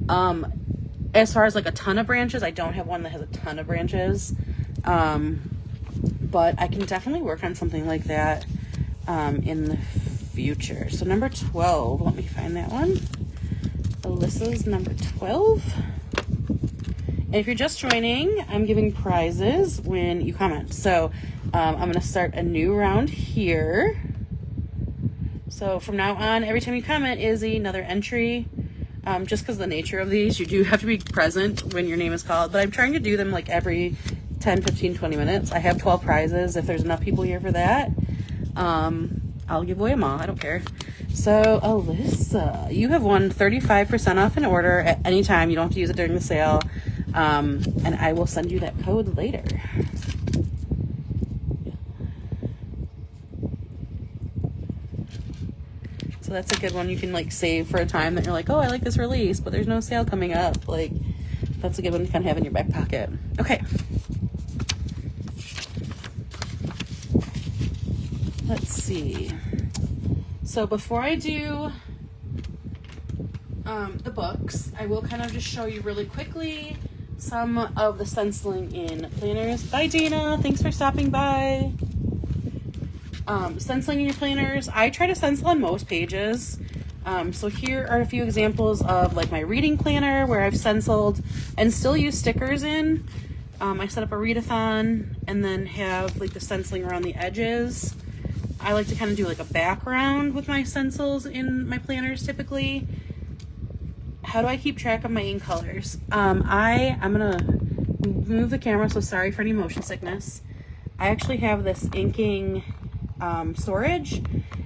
As far as like a ton of branches, I don't have one that has a ton of branches. But I can definitely work on something like that in the future. So number 12, let me find that one. Alyssa's number 12. And if you're just joining, I'm giving prizes when you comment. So I'm going to start a new round here. So from now on, every time you comment is another entry. Just because of the nature of these, you do have to be present when your name is called. But I'm trying to do them like every 10, 15, 20 minutes. I have 12 prizes. If there's enough people here for that, I'll give away them all. I don't care. So Alyssa, you have won 35% off an order at any time. You don't have to use it during the sale. And I will send you that code later. So So that's a good one you can like save for a time that you're like, oh, I like this release, but there's no sale coming up. Like, that's a good one to kind of have in your back pocket. Okay. Let's see. So before I do the books, I will kind of just show you really quickly some of the stenciling in planners. Bye, Dana. Thanks for stopping by. Stenciling in your planners. I try to stencil on most pages. So here are a few examples of like my reading planner where I've stenciled and still use stickers in. I set up a readathon and then have like the stenciling around the edges. I like to kind of do like a background with my stencils in my planners typically. How do I keep track of my ink colors? I'm gonna move the camera, so sorry for any motion sickness. I actually have this inking storage,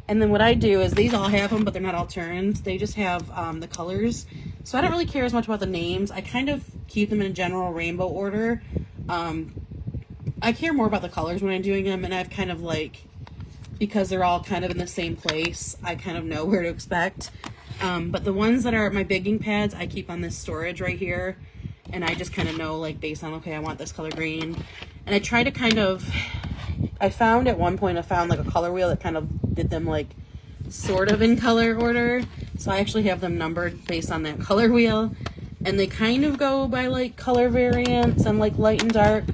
and then what I do is these all have them, but they're not all turned. They just have the colors, so I don't really care as much about the names. I kind of keep them in a general rainbow order. I care more about the colors when I'm doing them, and I've kind of like, because they're all kind of in the same place, I kind of know where to expect. But the ones that are my big ink pads, I keep on this storage right here, and I just kind of know like based on, okay, I want this color green, and I try to kind of, I found at one point, I found like a color wheel that kind of did them like sort of in color order. So I actually have them numbered based on that color wheel, and they kind of go by like color variants and like light and dark.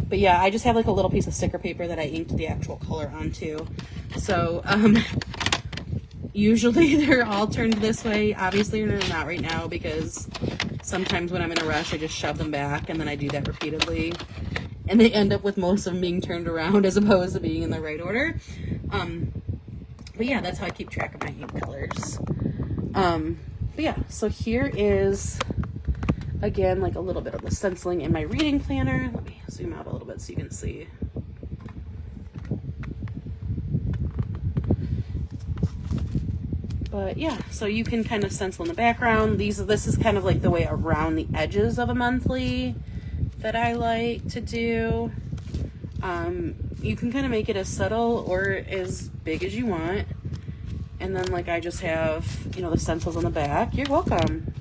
But yeah, I just have like a little piece of sticker paper that I inked the actual color onto. So usually they're all turned this way. Obviously they're not right now because sometimes when I'm in a rush I just shove them back, and then I do that repeatedly, and they end up with most of them being turned around as opposed to being in the right order. But yeah, that's how I keep track of my ink colors. But yeah, so here is again like a little bit of the stenciling in my reading planner. Let me zoom out a little bit so you can see. But yeah, so you can kind of stencil in the background. This is kind of like the way around the edges of a monthly that I like to do. You can kind of make it as subtle or as big as you want. And then like I just have, you know, the stencils on the back. You're welcome.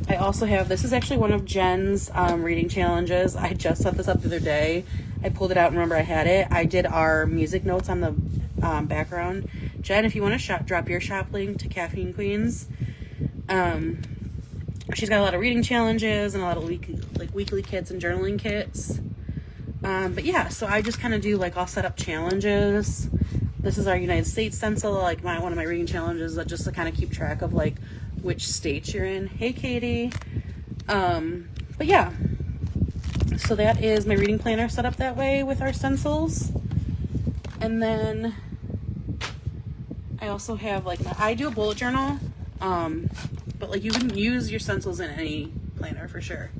I also have, this is actually one of Jen's reading challenges. I just set this up the other day. I pulled it out and remember I had it. I did our music notes on the background. Jen, if you want to drop your shop link to Caffeine Queens. She's got a lot of reading challenges and a lot of weekly kits and journaling kits. But yeah, so I just kind of do like, I'll set up challenges. This is our United States stencil, like one of my reading challenges, that just to kind of keep track of like which state you're in. Hey, Katie. But yeah, so that is my reading planner set up that way with our stencils. And then I also have like, I do a bullet journal, but like you can use your stencils in any planner for sure.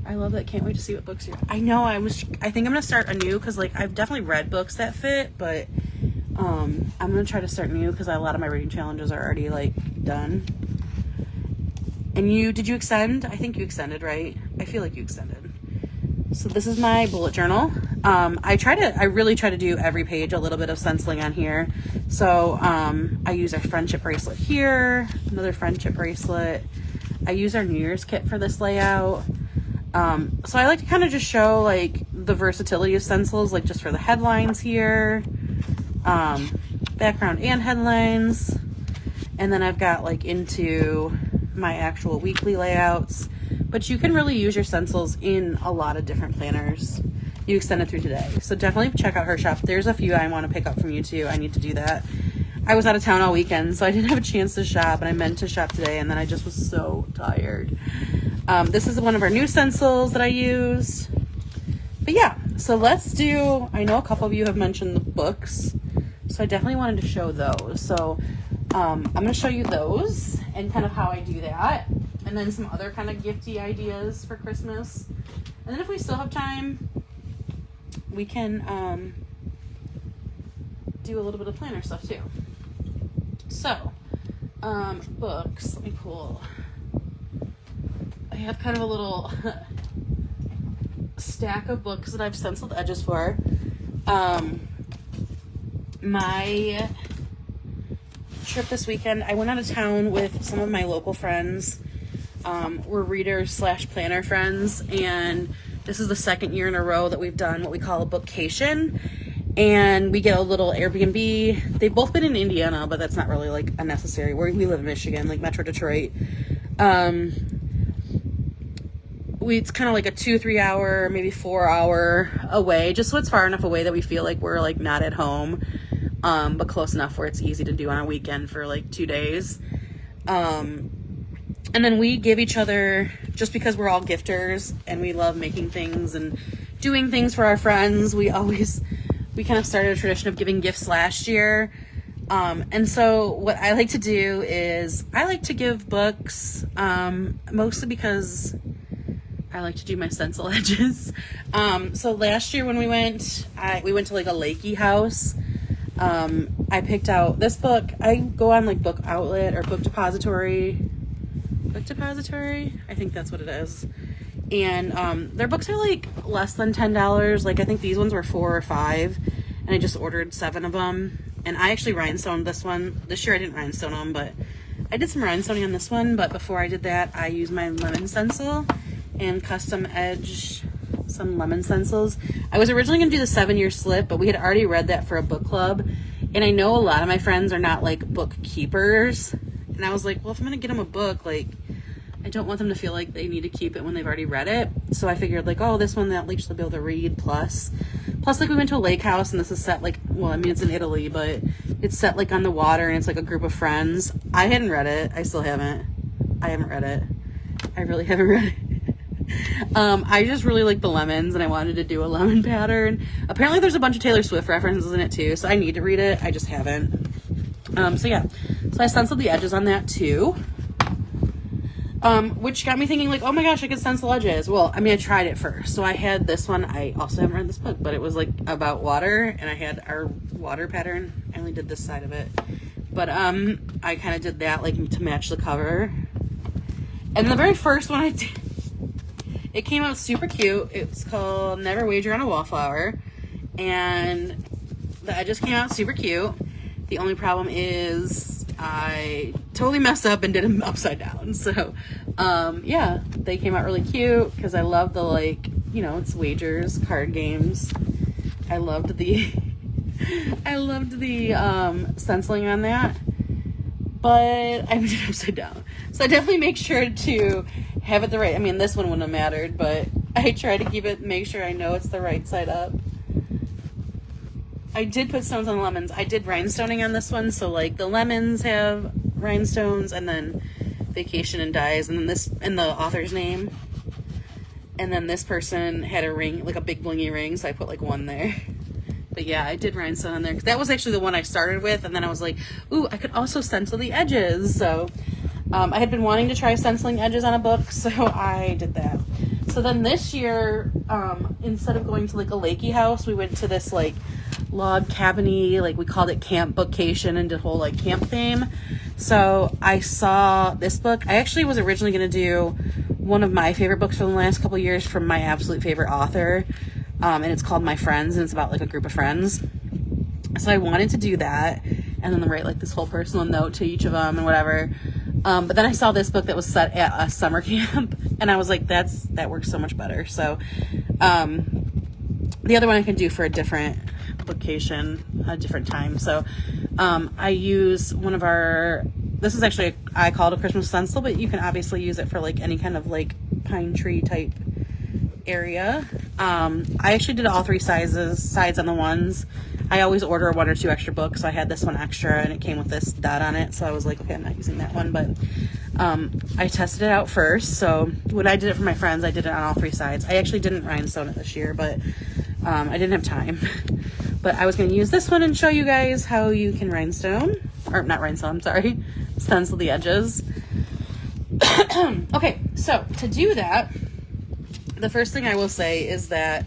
I love that. Can't wait to see what books you're, I know I think I'm gonna start anew because like I've definitely read books that fit, but I'm gonna try to start new because a lot of my reading challenges are already like done. And did you extend? I think you extended, right? I feel like you extended. So this is my bullet journal. I really try to do every page a little bit of stenciling on here. So I use our friendship bracelet here, another friendship bracelet. I use our New Year's kit for this layout. So I like to kind of just show like the versatility of stencils, like just for the headlines here, background and headlines. And then I've got like into my actual weekly layouts, but you can really use your stencils in a lot of different planners. You extended through today, so definitely check out her shop. There's a few I want to pick up from you too. I need to do that. I was out of town all weekend, so I didn't have a chance to shop, and I meant to shop today, and then I just was so tired. This is one of our new stencils that I used. But yeah, so let's do, I know a couple of you have mentioned the books, so I definitely wanted to show those. So I'm going to show you those and kind of how I do that, and then some other kind of gifty ideas for Christmas. And then if we still have time, we can do a little bit of planner stuff too. So, books, let me pull. I have kind of a little stack of books that I've stenciled edges for. My trip this weekend. I went out of town with some of my local friends. We're readers / planner friends, and this is the second year in a row that we've done what we call a bookcation. And we get a little Airbnb. They've both been in Indiana, but that's not really like unnecessary. We live in Michigan, like Metro Detroit. It's kind of like a 2-3 hour, maybe 4 hour away, just so it's far enough away that we feel like we're like not at home, but close enough where it's easy to do on a weekend for like 2 days. And then we give each other, just because we're all gifters and we love making things and doing things for our friends, we kind of started a tradition of giving gifts last year. And so what I like to do is I like to give books, mostly because I like to do my stencil edges. So last year when we went to like a lakey house. I picked out this book. I go on like Book Outlet or Book Depository. I think that's what it is. And their books are like less than $10. Like I think these ones were $4 or $5, and I just ordered 7 of them. And I actually rhinestoned this one. This year I didn't rhinestone them, but I did some rhinestoning on this one. But before I did that, I used my lemon stencil and custom edged some lemon stencils. I was originally going to do the 7-year slip, but we had already read that for a book club. And I know a lot of my friends are not like bookkeepers. And I was like, well, if I'm going to get them a book, like, I don't want them to feel like they need to keep it when they've already read it. So I figured like, oh, this one at least they'll be able to read. Plus like we went to a lake house, and this is set like, well, I mean, it's in Italy, but it's set like on the water, and it's like a group of friends. I hadn't read it. I still haven't. I haven't read it. I really haven't read it. I just really like the lemons, and I wanted to do a lemon pattern. Apparently there's a bunch of Taylor Swift references in it too, so I need to read it. I just haven't. So yeah, so I stenciled the edges on that too. Which got me thinking like, oh my gosh, I could stencil edges. Well, I mean, I tried it first. So I had this one. I also haven't read this book, but it was like about water, and I had our water pattern. I only did this side of it, but I kind of did that like to match the cover. And the very first one I did, it came out super cute. It's called Never Wager on a Wallflower, and the edges came out super cute. The only problem is I totally messed up and did them upside down. So, yeah, they came out really cute because I love the, like, you know, it's wagers, card games. I loved the, stenciling on that, but I did it upside down. So I definitely make sure to have it the right, I mean, this one wouldn't have mattered, but I try to keep it, make sure I know it's the right side up. I did put stones on the lemons. I did rhinestoning on this one, so like the lemons have rhinestones, and then Vacation and Dies, and then this, and the author's name. And then this person had a ring, like a big blingy ring, so I put like one there. But yeah, I did rhinestone on there, because that was actually the one I started with, and then I was like, ooh, I could also stencil the edges. So I had been wanting to try stenciling edges on a book, so I did that. So then this year, instead of going to like a lakey house, we went to this like log cabin-y, like we called it camp bookcation, and did whole like camp theme. So I saw this book. I actually was originally going to do one of my favorite books from the last couple of years from my absolute favorite author, and it's called My Friends, and it's about like a group of friends. So I wanted to do that, and then write like this whole personal note to each of them and whatever. But then I saw this book that was set at a summer camp, and I was like, that works so much better. So the other one I can do for a different bookcation, a different time. So I use one of our, this is actually, I call it a Christmas stencil, but you can obviously use it for like any kind of like pine tree type area. I actually did all 3 sides on the ones. I always order 1 or 2 extra books. So I had this one extra, and it came with this dot on it. So I was like, okay, I'm not using that one, but I tested it out first. So when I did it for my friends, I did it on all 3 sides. I actually didn't rhinestone it this year, but I didn't have time. But I was going to use this one and show you guys how you can rhinestone, or not rhinestone, I'm sorry, stencil the edges. Okay, so to do that, the first thing I will say is that,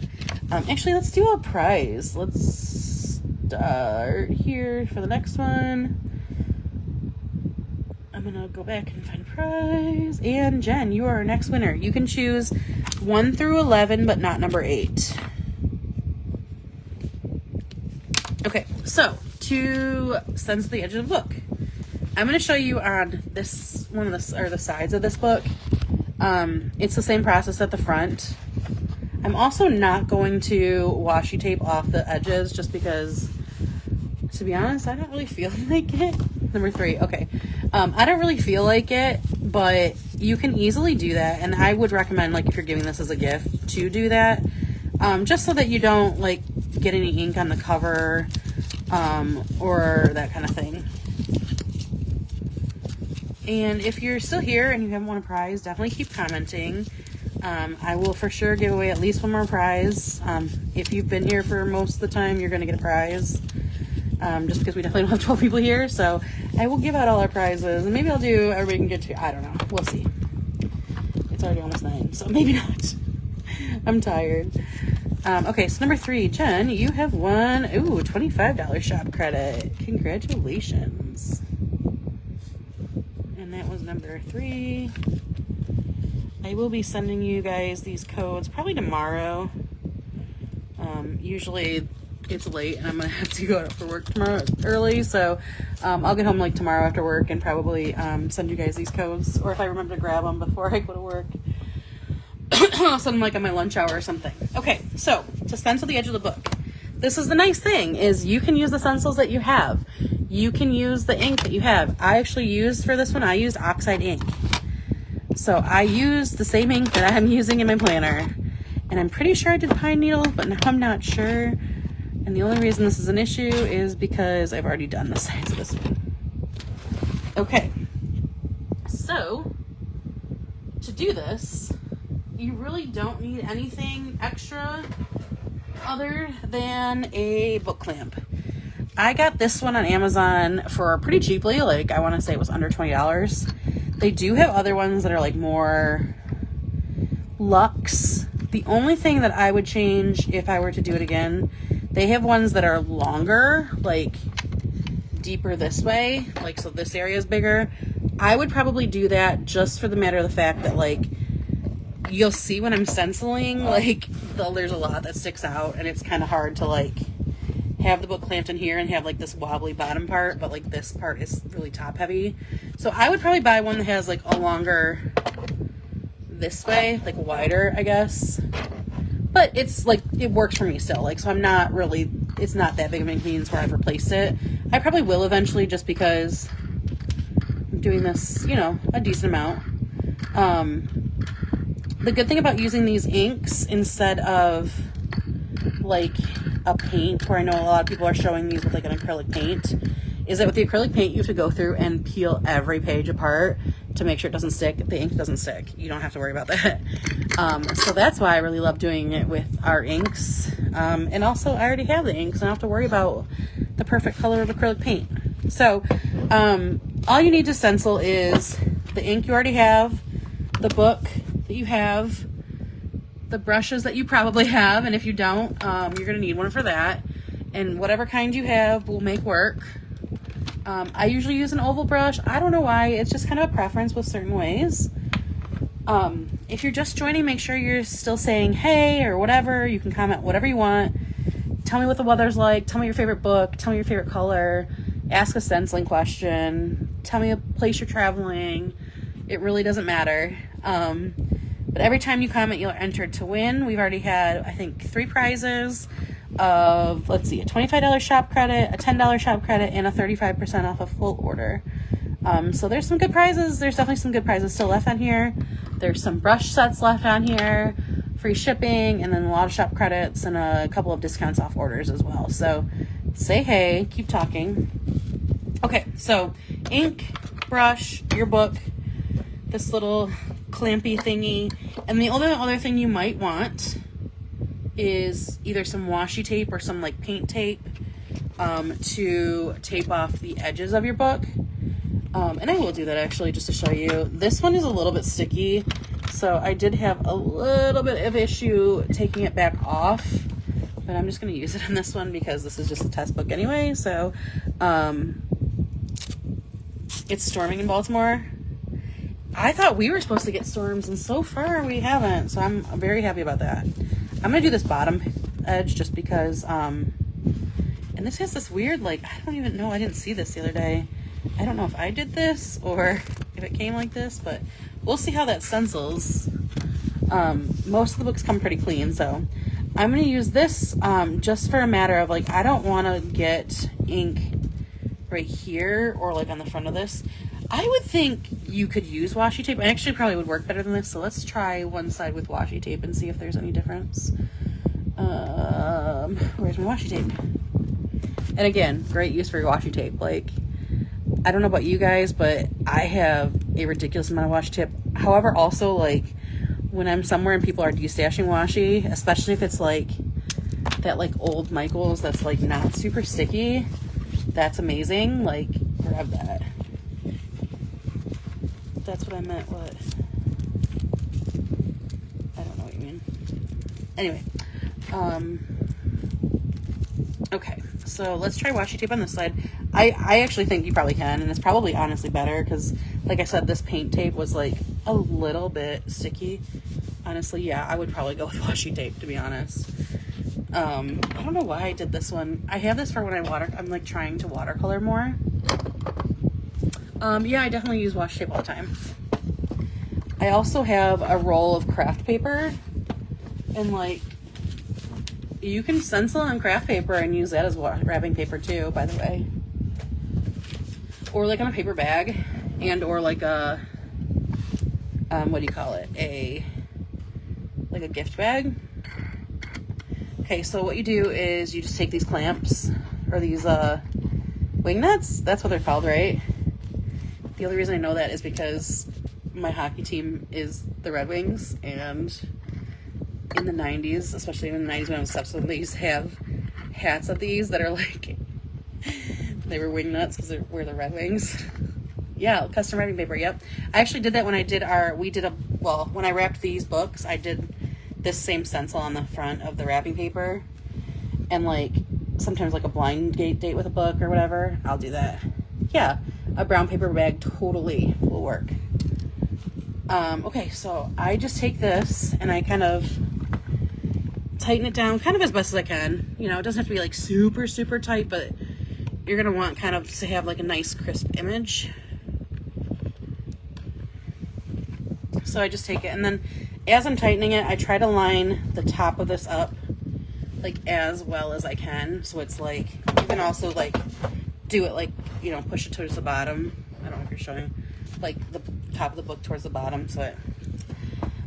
actually, let's do a prize. Let's start here for the next one. I'm going to go back and find a prize. And Jen, you are our next winner. You can choose 1 through 11, but not number 8. Okay, so to stencil the edge of the book, I'm going to show you on this one of the sides of this book. It's the same process at the front. I'm also not going to washi tape off the edges just because, to be honest, I don't really feel like it. Number 3, okay. I don't really feel like it, but you can easily do that, and I would recommend, like, if you're giving this as a gift, to do that, just so that you don't, like, get any ink on the cover, or that kind of thing. And if you're still here and you haven't won a prize, definitely keep commenting. I will for sure give away at least one more prize. If you've been here for most of the time, you're going to get a prize. Just because we definitely don't have 12 people here. So I will give out all our prizes. And maybe I'll do everybody can get to, I don't know. We'll see. It's already almost 9, so maybe not. I'm tired. Okay, so number 3, Jen, you have won, $25 shop credit. Congratulations. And that was number 3. I will be sending you guys these codes probably tomorrow. Usually it's late and I'm gonna have to go out for work tomorrow early, so I'll get home like tomorrow after work and probably send you guys these codes, or if I remember to grab them before I go to work. I'll send them like on my lunch hour or something. Okay, so to stencil the edge of the book, this is the nice thing, is you can use the stencils that you have. You can use the ink that you have. I actually used, for this one, I used oxide ink. So I used the same ink that I'm using in my planner. And I'm pretty sure I did pine needle, but now I'm not sure. And the only reason this is an issue is because I've already done the sides of this one. Okay. So, to do this, you really don't need anything extra other than a book clamp. I got this one on Amazon for pretty cheaply, like I want to say it was under $20. They do have other ones that are like more luxe. The only thing that I would change if I were to do it again, they have ones that are longer, like deeper this way, like so this area is bigger. I would probably do that just for the matter of the fact that, like, you'll see when I'm stenciling, like, there's a lot that sticks out and it's kind of hard to, like, have the book clamped in here and have, like, this wobbly bottom part, but, like, this part is really top heavy. So I would probably buy one that has, like, a longer this way, like wider, I guess. But it's, like, it works for me still. Like, so I'm not really, it's not that big of an inconvenience where I've replaced it. I probably will eventually just because I'm doing this, you know, a decent amount. The good thing about using these inks instead of, like, a paint, where I know a lot of people are showing these with, like, an acrylic paint, is that with the acrylic paint, you have to go through and peel every page apart to make sure it doesn't stick. The ink doesn't stick. You don't have to worry about that. So that's why I really love doing it with our inks. And also, I already have the inks, and I don't have to worry about the perfect color of acrylic paint. So all you need to stencil is the ink you already have, the book that you have, the brushes that you probably have, and if you don't, you're going to need one for that. And whatever kind you have will make work. I usually use an oval brush. I don't know why. It's just kind of a preference with certain ways. If you're just joining, make sure you're still saying hey or whatever. You can comment whatever you want. Tell me what the weather's like. Tell me your favorite book. Tell me your favorite color. Ask a stenciling question. Tell me a place you're traveling. It really doesn't matter. But every time you comment, you're entered to win. We've already had, I think, 3 prizes of, let's see, a $25 shop credit, a $10 shop credit, and a 35% off a full order. So there's some good prizes. There's definitely some good prizes still left on here. There's some brush sets left on here, free shipping, and then a lot of shop credits and a couple of discounts off orders as well. So say hey, keep talking. Okay, so ink, brush, your book, this little clampy thingy, and the only other thing you might want is either some washi tape or some like paint tape to tape off the edges of your book. And I will do that actually just to show you. This one is a little bit sticky, so I did have a little bit of issue taking it back off, but I'm just going to use it on this one because this is just a test book anyway. So it's storming in Baltimore. I thought we were supposed to get storms, and so far we haven't, so I'm very happy about that. I'm going to do this bottom edge just because, and this has this weird, like, I don't even know, I didn't see this the other day. I don't know if I did this or if it came like this, but we'll see how that stencils. Most of the books come pretty clean, so I'm going to use this just for a matter of like, I don't want to get ink right here or like on the front of this. I would think you could use washi tape. Actually, probably would work better than this. So let's try one side with washi tape and see if there's any difference. Where's my washi tape? And again, great use for your washi tape. Like, I don't know about you guys, but I have a ridiculous amount of washi tape. However, also like when I'm somewhere and people are destashing washi, especially if it's like that like old Michaels that's like not super sticky, that's amazing. Like, grab that. That's what I meant. What? I don't know what you mean. Anyway, okay, so let's try washi tape on this side. I actually think you probably can, and it's probably honestly better because, like I said, this paint tape was like a little bit sticky. Honestly, yeah, I would probably go with washi tape, to be honest. I don't know why I did this one. I have this for when I'm like trying to watercolor more. Yeah, I definitely use washi tape all the time. I also have a roll of craft paper, and like, you can stencil on craft paper and use that as wrapping paper too, by the way. Or like on a paper bag, and or like a, what do you call it? Like a gift bag. Okay, so what you do is you just take these clamps, or these wing nuts, that's what they're called, right? The only reason I know that is because my hockey team is the Red Wings, and in the 90s, especially in the 90s when I was stenciling, they used to have hats of these that are like, they were wing nuts because we're the Red Wings. Yeah, custom wrapping paper, yep. I actually did that when I did when I wrapped these books, I did this same stencil on the front of the wrapping paper, and like, sometimes like a blind date with a book or whatever, I'll do that. Yeah, a brown paper bag totally will work. Okay, so I just take this and I kind of tighten it down kind of as best as I can. You know, it doesn't have to be like super, super tight, but you're going to want kind of to have like a nice crisp image. So I just take it, and then as I'm tightening it, I try to line the top of this up like as well as I can. So it's like, you can also like do it like, you know, push it towards the bottom. I don't know if you're showing, like the top of the book towards the bottom.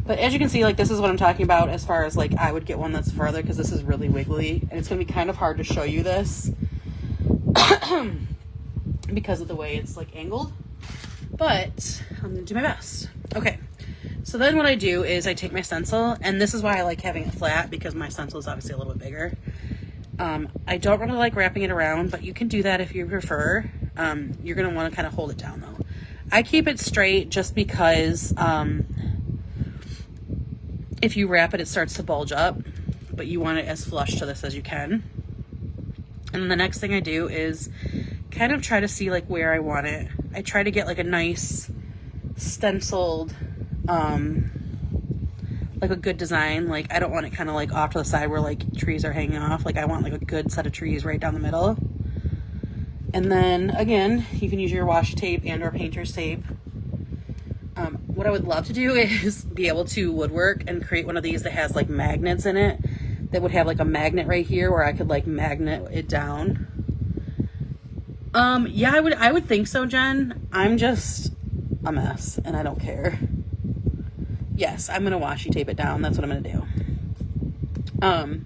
But as you can see, like, this is what I'm talking about as far as like I would get one that's further, because this is really wiggly and it's going to be kind of hard to show you this because of the way it's like angled, but I'm going to do my best. Okay. So then what I do is I take my stencil, and this is why I like having it flat, because my stencil is obviously a little bit bigger. I don't really like wrapping it around, but you can do that if you prefer. You're going to want to kind of hold it down though. I keep it straight just because if you wrap it, it starts to bulge up, but you want it as flush to this as you can. And then the next thing I do is kind of try to see like where I want it. I try to get like a nice stenciled, like a good design. Like, I don't want it kind of like off to the side where like trees are hanging off. Like, I want like a good set of trees right down the middle. And then again, you can use your washi tape and or painter's tape. What I would love to do is be able to woodwork and create one of these that has like magnets in it, that would have like a magnet right here where I could like magnet it down. Yeah, I would think so, Jen. I'm just a mess and I don't care. Yes, I'm gonna washi tape it down. That's what I'm gonna do.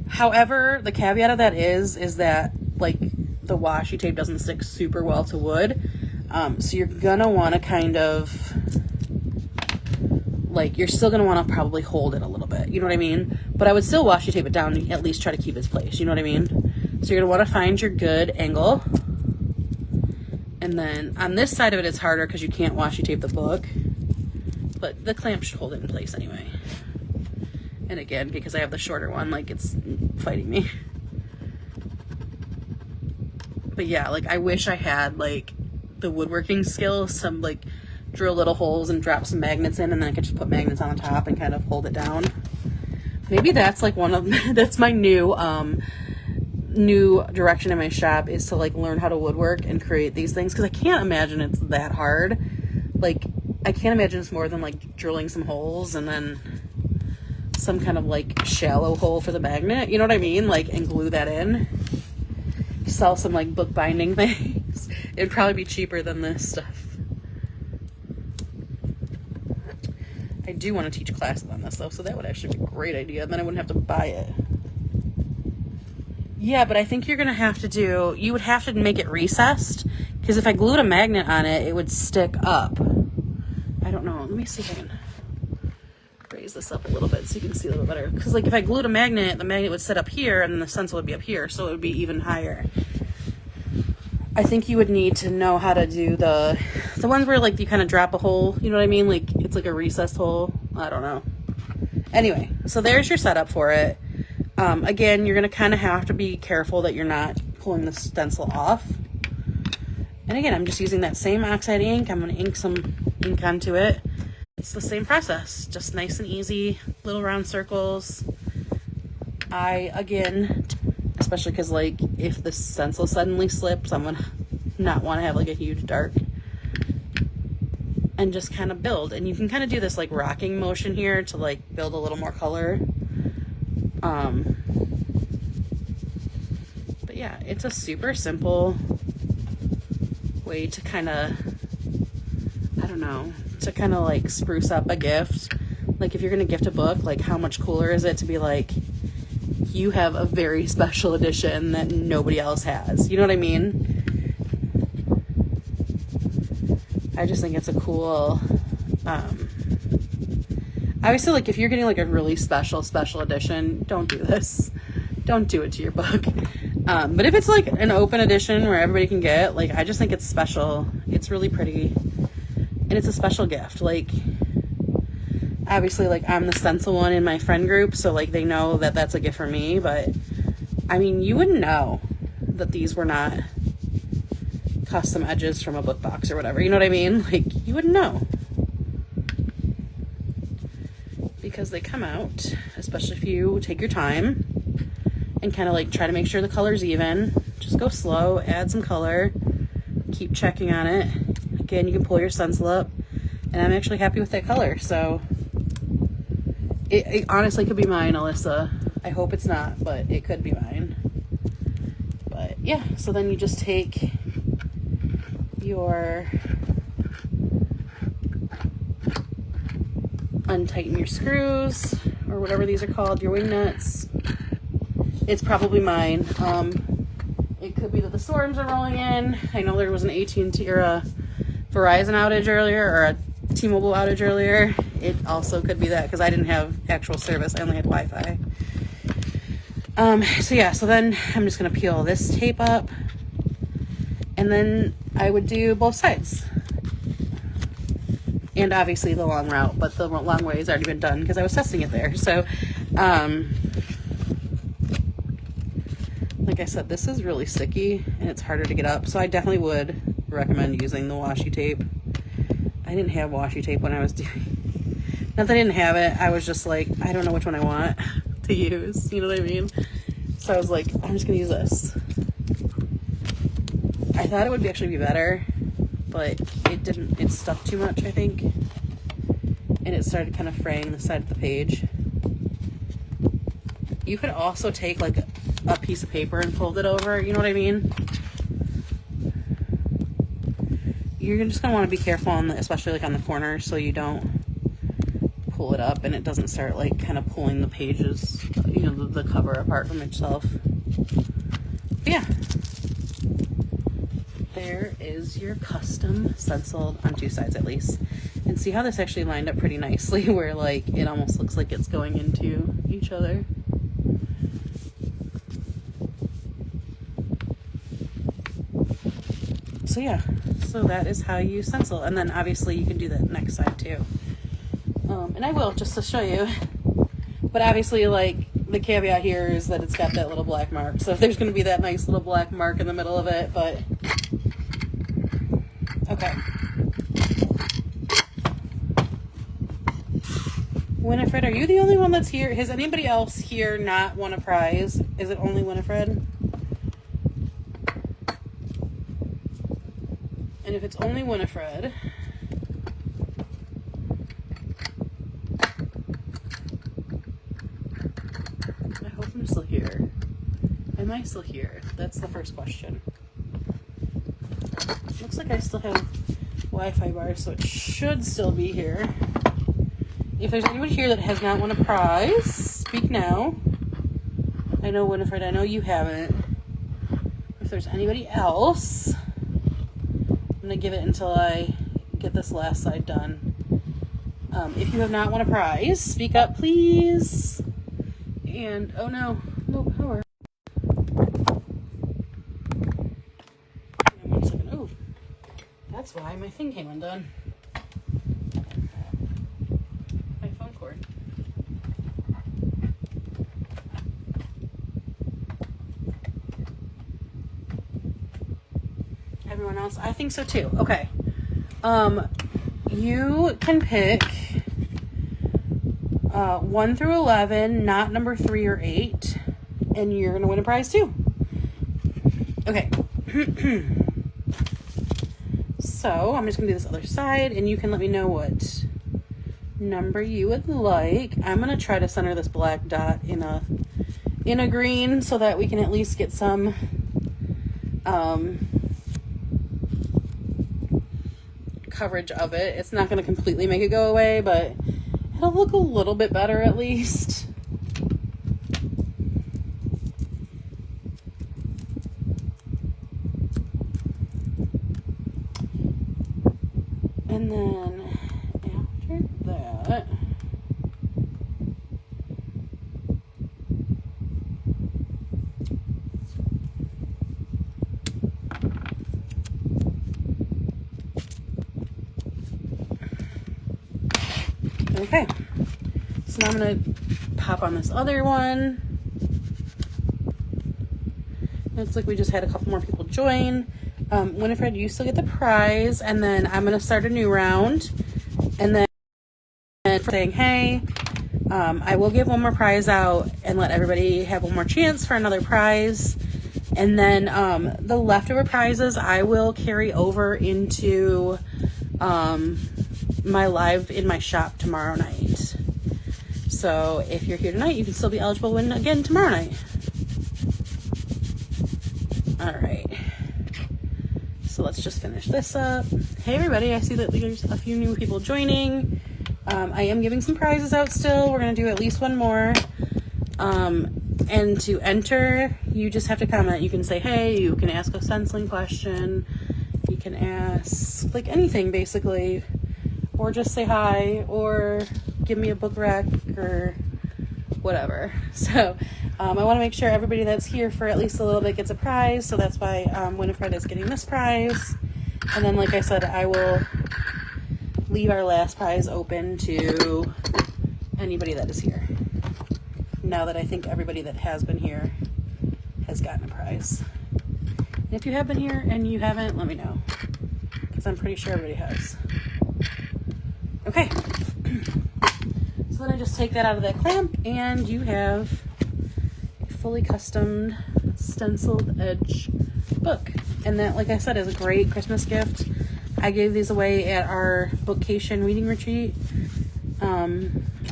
However, the caveat of that is that like the washi tape doesn't stick super well to wood. So you're gonna want to kind of like, you're still gonna want to probably hold it a little bit, you know what I mean? But I would still washi tape it down and at least try to keep its place, you know what I mean? So you're gonna want to find your good angle. And then on this side of it, it's harder because you can't washi tape the book, but the clamp should hold it in place anyway. And again, because I have the shorter one, like, it's fighting me. But yeah, like, I wish I had like the woodworking skills, some like drill little holes and drop some magnets in, and then I could just put magnets on the top and kind of hold it down. Maybe that's like one of that's my new new direction in my shop is to like learn how to woodwork and create these things, because I can't imagine it's that hard. Like, I can't imagine it's more than like drilling some holes and then some kind of like shallow hole for the magnet, you know what I mean? Like, and glue that in. Sell some like book binding things. It'd probably be cheaper than this stuff. I do want to teach classes on this though, so that would actually be a great idea, and then I wouldn't have to buy it. Yeah, but I think you're gonna have to do, you would have to make it recessed, because if I glued a magnet on it, it would stick up. I don't know, let me see if I can raise this up a little bit so you can see a little bit better. Because like if I glued a magnet, the magnet would sit up here and the stencil would be up here, so it would be even higher. I think you would need to know how to do the ones where like you kind of drop a hole, you know what I mean? Like it's like a recessed hole. I don't know. Anyway, so there's your setup for it. Again, you're going to kind of have to be careful that you're not pulling the stencil off. And again, I'm just using that same oxide ink. I'm going to ink some ink onto it. It's the same process, just nice and easy, little round circles. Again, especially because like if the stencil suddenly slips, I'm going to not want to have like a huge dark. And just kind of build. And you can kind of do this like rocking motion here to like build a little more color. But yeah, it's a super simple way to kind of, I don't know, to kind of like spruce up a gift. Like if you're going to gift a book, like how much cooler is it to be like, you have a very special edition that nobody else has. You know what I mean? I just think it's a cool, obviously, like if you're getting like a really special edition, don't do this. Don't do it to your book. But if it's like an open edition where everybody can get, like, I just think it's special. It's really pretty. And it's a special gift. Like, obviously, like I'm the stencil one in my friend group, so like they know that that's a gift for me. But I mean, you wouldn't know that these were not custom edges from a book box or whatever. You know what I mean? Like, you wouldn't know. Because they come out, especially if you take your time and kind of like try to make sure the color's even. Just go slow, add some color, keep checking on it. Again, you can pull your stencil up, and I'm actually happy with that color. So it honestly could be mine, Alyssa. I hope it's not, but it could be mine. But yeah, so then you just take your, untighten your screws or whatever these are called, your wing nuts. It's probably mine. It could be that the storms are rolling in. I know there was an AT&T or a Verizon outage earlier, or a T-Mobile outage earlier. It also could be that because I didn't have actual service. I only had Wi-Fi. So yeah, so then I'm just gonna peel this tape up, and then I would do both sides. And obviously the long route, but the long way has already been done because I was testing it there. So, like I said, this is really sticky and it's harder to get up. So I definitely would recommend using the washi tape. I didn't have washi tape when I was doing, not that I didn't have it. I was just like, I don't know which one I want to use. You know what I mean? So I was like, I'm just going to use this. I thought it would actually be better, but it didn't. It stuck too much, I think, and it started kind of fraying the side of the page. You could also take like a piece of paper and fold it over, you know what I mean? You're just gonna want to be careful on especially like on the corners, so you don't pull it up and it doesn't start like kind of pulling the pages, you know, the cover apart from itself. But yeah. There is your custom stenciled on two sides at least. And see how this actually lined up pretty nicely where like it almost looks like it's going into each other. So yeah, so that is how you stencil. And then obviously you can do the next side too. And I will just to show you. But obviously like the caveat here is that it's got that little black mark. So there's going to be that nice little black mark in the middle of it, but okay. Winifred, are you the only one that's here? Has anybody else here not won a prize? Is it only Winifred? And if it's only Winifred, I hope I'm still here. Am I still here? That's the first question. Looks like I still have Wi-Fi bars, so it should still be here. If there's anybody here that has not won a prize, speak now. I know Winifred, I know you haven't. If there's anybody else, I'm gonna give it until I get this last side done. If you have not won a prize, speak up please. And oh no, no power. One second. Oh, that's why my thing came undone. My phone cord. Everyone else? I think so too. Okay. You can pick 1 through 11, not number 3 or 8, and you're going to win a prize too. Okay. So, I'm just going to do this other side, and you can let me know what number you would like. I'm going to try to center this black dot in a green so that we can at least get some coverage of it. It's not going to completely make it go away, but it'll look a little bit better at least. And then after that, okay, so now I'm going to pop on this other one. Looks like we just had a couple more people join. Winifred, you still get the prize, and then I'm going to start a new round. And then saying, hey, I will give one more prize out and let everybody have one more chance for another prize. And then the leftover prizes I will carry over into my live in my shop tomorrow night. So if you're here tonight, you can still be eligible to win again tomorrow night. All right. So let's just finish this up. Hey everybody, I see that there's a few new people joining. I am giving some prizes out still. We're going to do at least one more. And to enter, you just have to comment. You can say, hey, you can ask a stenciling question. You can ask, like, anything, basically. Or just say hi, or give me a book rec, or whatever. So, I want to make sure everybody that's here for at least a little bit gets a prize. So that's why Winifred is getting this prize. And then, like I said, I will leave our last prize open to anybody that is here. Now that I think everybody that has been here has gotten a prize. And if you have been here and you haven't, let me know, because I'm pretty sure everybody has. Okay. So then I just take that out of that clamp, and you have a fully custom stenciled edge book. And that, like I said, is a great Christmas gift. I gave these away at our Bookcation reading retreat.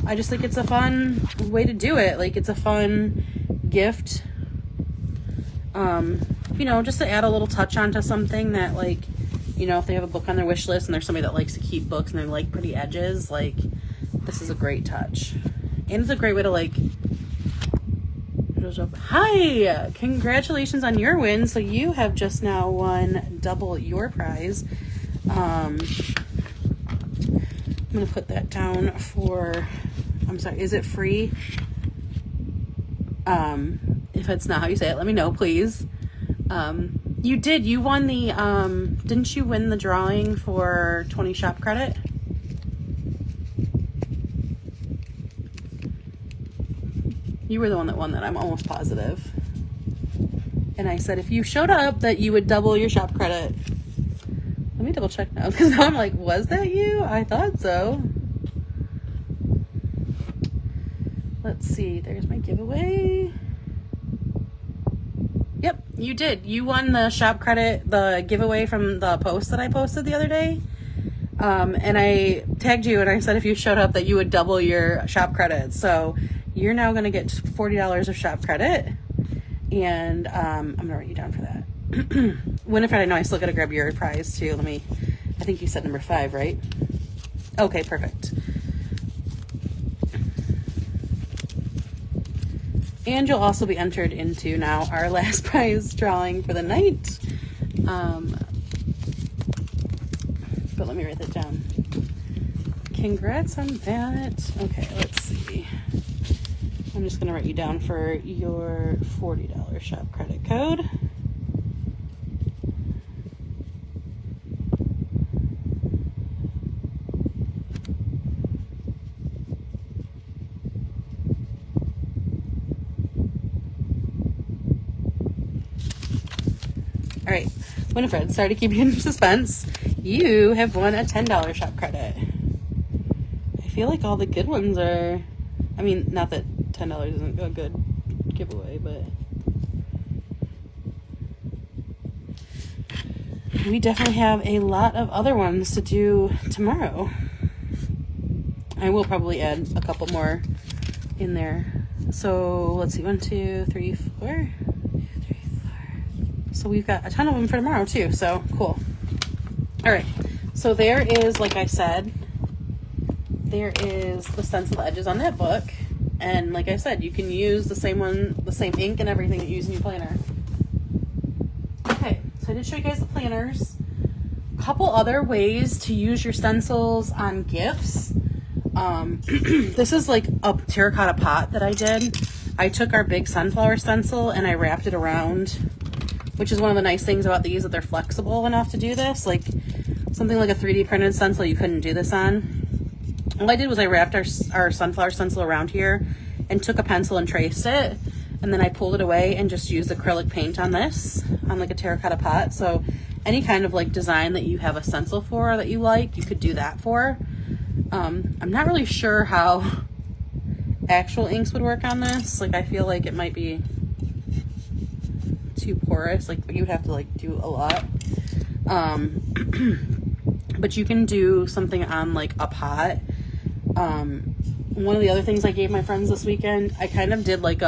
I just think it's a fun way to do it. Like, it's a fun gift. You know, just to add a little touch onto something that, like, you know, if they have a book on their wish list and there's somebody that likes to keep books and they like pretty edges, like, this is a great touch. And it's a great way to, like, hi, congratulations on your win. So you have just now won double your prize. I'm going to put that down for, I'm sorry, is it free? If it's not how you say it, let me know, please. You won the, didn't you win the drawing for 20 shop credit? You were the one that won that, I'm almost positive. And I said if you showed up that you would double your shop credit. Let me double check now, because now I'm like, was that you? I thought so. Let's see, there's my giveaway. Yep, You did. You won the shop credit, the giveaway from the post that I posted the other day. And I tagged you and I said if you showed up that you would double your shop credit. So you're now going to get $40 of shop credit. And I'm going to write you down for that. Winifred, I know I still got to grab your prize too. I think you said number 5, right? Okay, perfect. And you'll also be entered into now our last prize drawing for the night. But let me write that down. Congrats on that. Okay, let's see. I'm just going to write you down for your $40 shop credit code. All right, Winifred, sorry to keep you in suspense. You have won a $10 shop credit. I feel like all the good ones are, I mean, not that $10 isn't a good giveaway, but we definitely have a lot of other ones to do tomorrow. I will probably add a couple more in there. So let's see, 1, 2, 3, 4. So we've got a ton of them for tomorrow too, so cool. All right, so there is, like I said, there is the stencil edges on that book. And like I said, you can use the same one, the same ink and everything that you use in your planner. Okay, so I did show you guys the planners. A couple other ways to use your stencils on gifts. This is like a terracotta pot that I did. I took our big sunflower stencil and I wrapped it around, which is one of the nice things about these, that they're flexible enough to do this. Like something like a 3D printed stencil, you couldn't do this on. All I did was I wrapped our sunflower stencil around here and took a pencil and traced it. And then I pulled it away and just used acrylic paint on this, on like a terracotta pot. So any kind of like design that you have a stencil for that you like, you could do that for. I'm not really sure how actual inks would work on this. Like I feel like it might be too porous, like you would have to like do a lot. But you can do something on like a pot. One of the other things I gave my friends this weekend, I kind of did like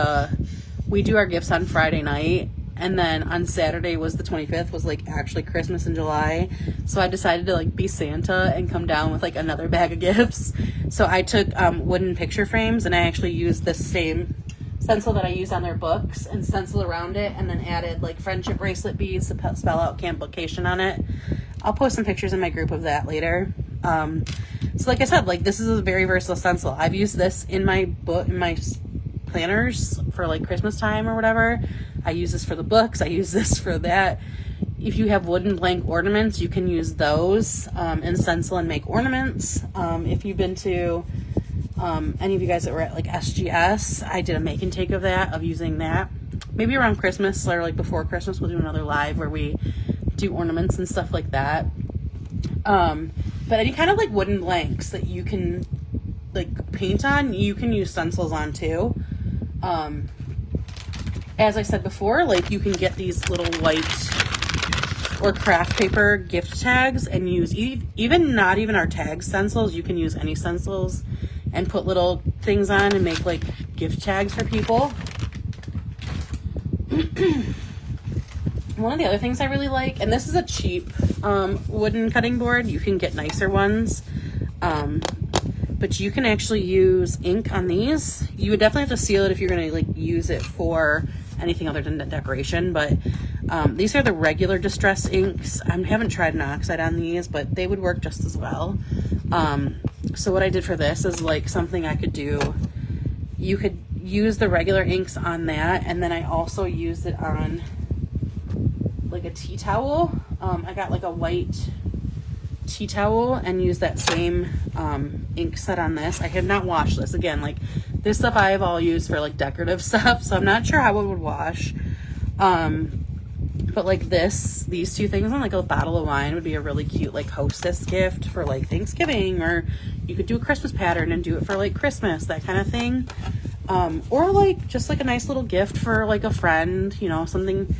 we do our gifts on Friday night, and then on Saturday was the 25th, was like actually Christmas in July. So I decided to like be Santa and come down with like another bag of gifts. So I took wooden picture frames and I actually used this same stencil that I used on their books and stencil around it, and then added like friendship bracelet beads to spell out Camp Bookcation on it. I'll post some pictures in my group of that later. So like I said, like this is a very versatile stencil. I've used this in my book, in my planners for like Christmas time or whatever. I use this for the books. I use this for that. If you have wooden blank ornaments, you can use those and stencil and make ornaments. If you've been to any of you guys that were at like SGS, I did a make and take of that, of using that. Maybe around Christmas or like before Christmas, we'll do another live where we do ornaments and stuff like that. But any kind of like wooden blanks that you can like paint on, you can use stencils on too. As I said before, like you can get these little white or craft paper gift tags and use even not even our tag stencils. You can use any stencils and put little things on and make like gift tags for people. One of the other things I really like, and this is a cheap wooden cutting board, you can get nicer ones, but you can actually use ink on these. You would definitely have to seal it if you're going to like use it for anything other than decoration, but these are the regular distress inks. I haven't tried an oxide on these, but they would work just as well. So what I did for this is like something I could do, you could use the regular inks on that, and then I also used it on like a tea towel. I got like a white tea towel and used that same ink set on this. I have not washed this. Again, like this stuff I have all used for like decorative stuff, so I'm not sure how it would wash. But like these two things on like a bottle of wine would be a really cute like hostess gift for like Thanksgiving, or you could do a Christmas pattern and do it for like Christmas, that kind of thing. Or like just like a nice little gift for like a friend, you know, something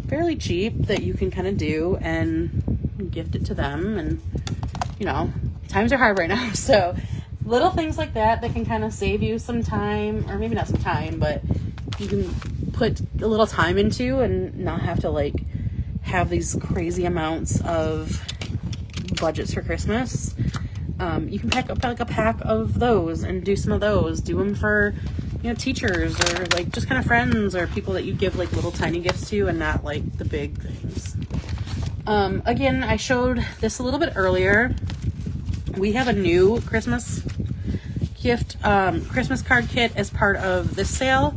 fairly cheap that you can kind of do and gift it to them. And, you know, times are hard right now. So little things like that can kind of save you some time, or maybe not some time, but you can put a little time into and not have to like have these crazy amounts of budgets for Christmas. You can pack up like a pack of those and do some of those. Do them for, you know, teachers or like just kind of friends or people that you give like little tiny gifts to, and not like the big things. Again, I showed this a little bit earlier. We have a new Christmas gift, Christmas card kit as part of this sale,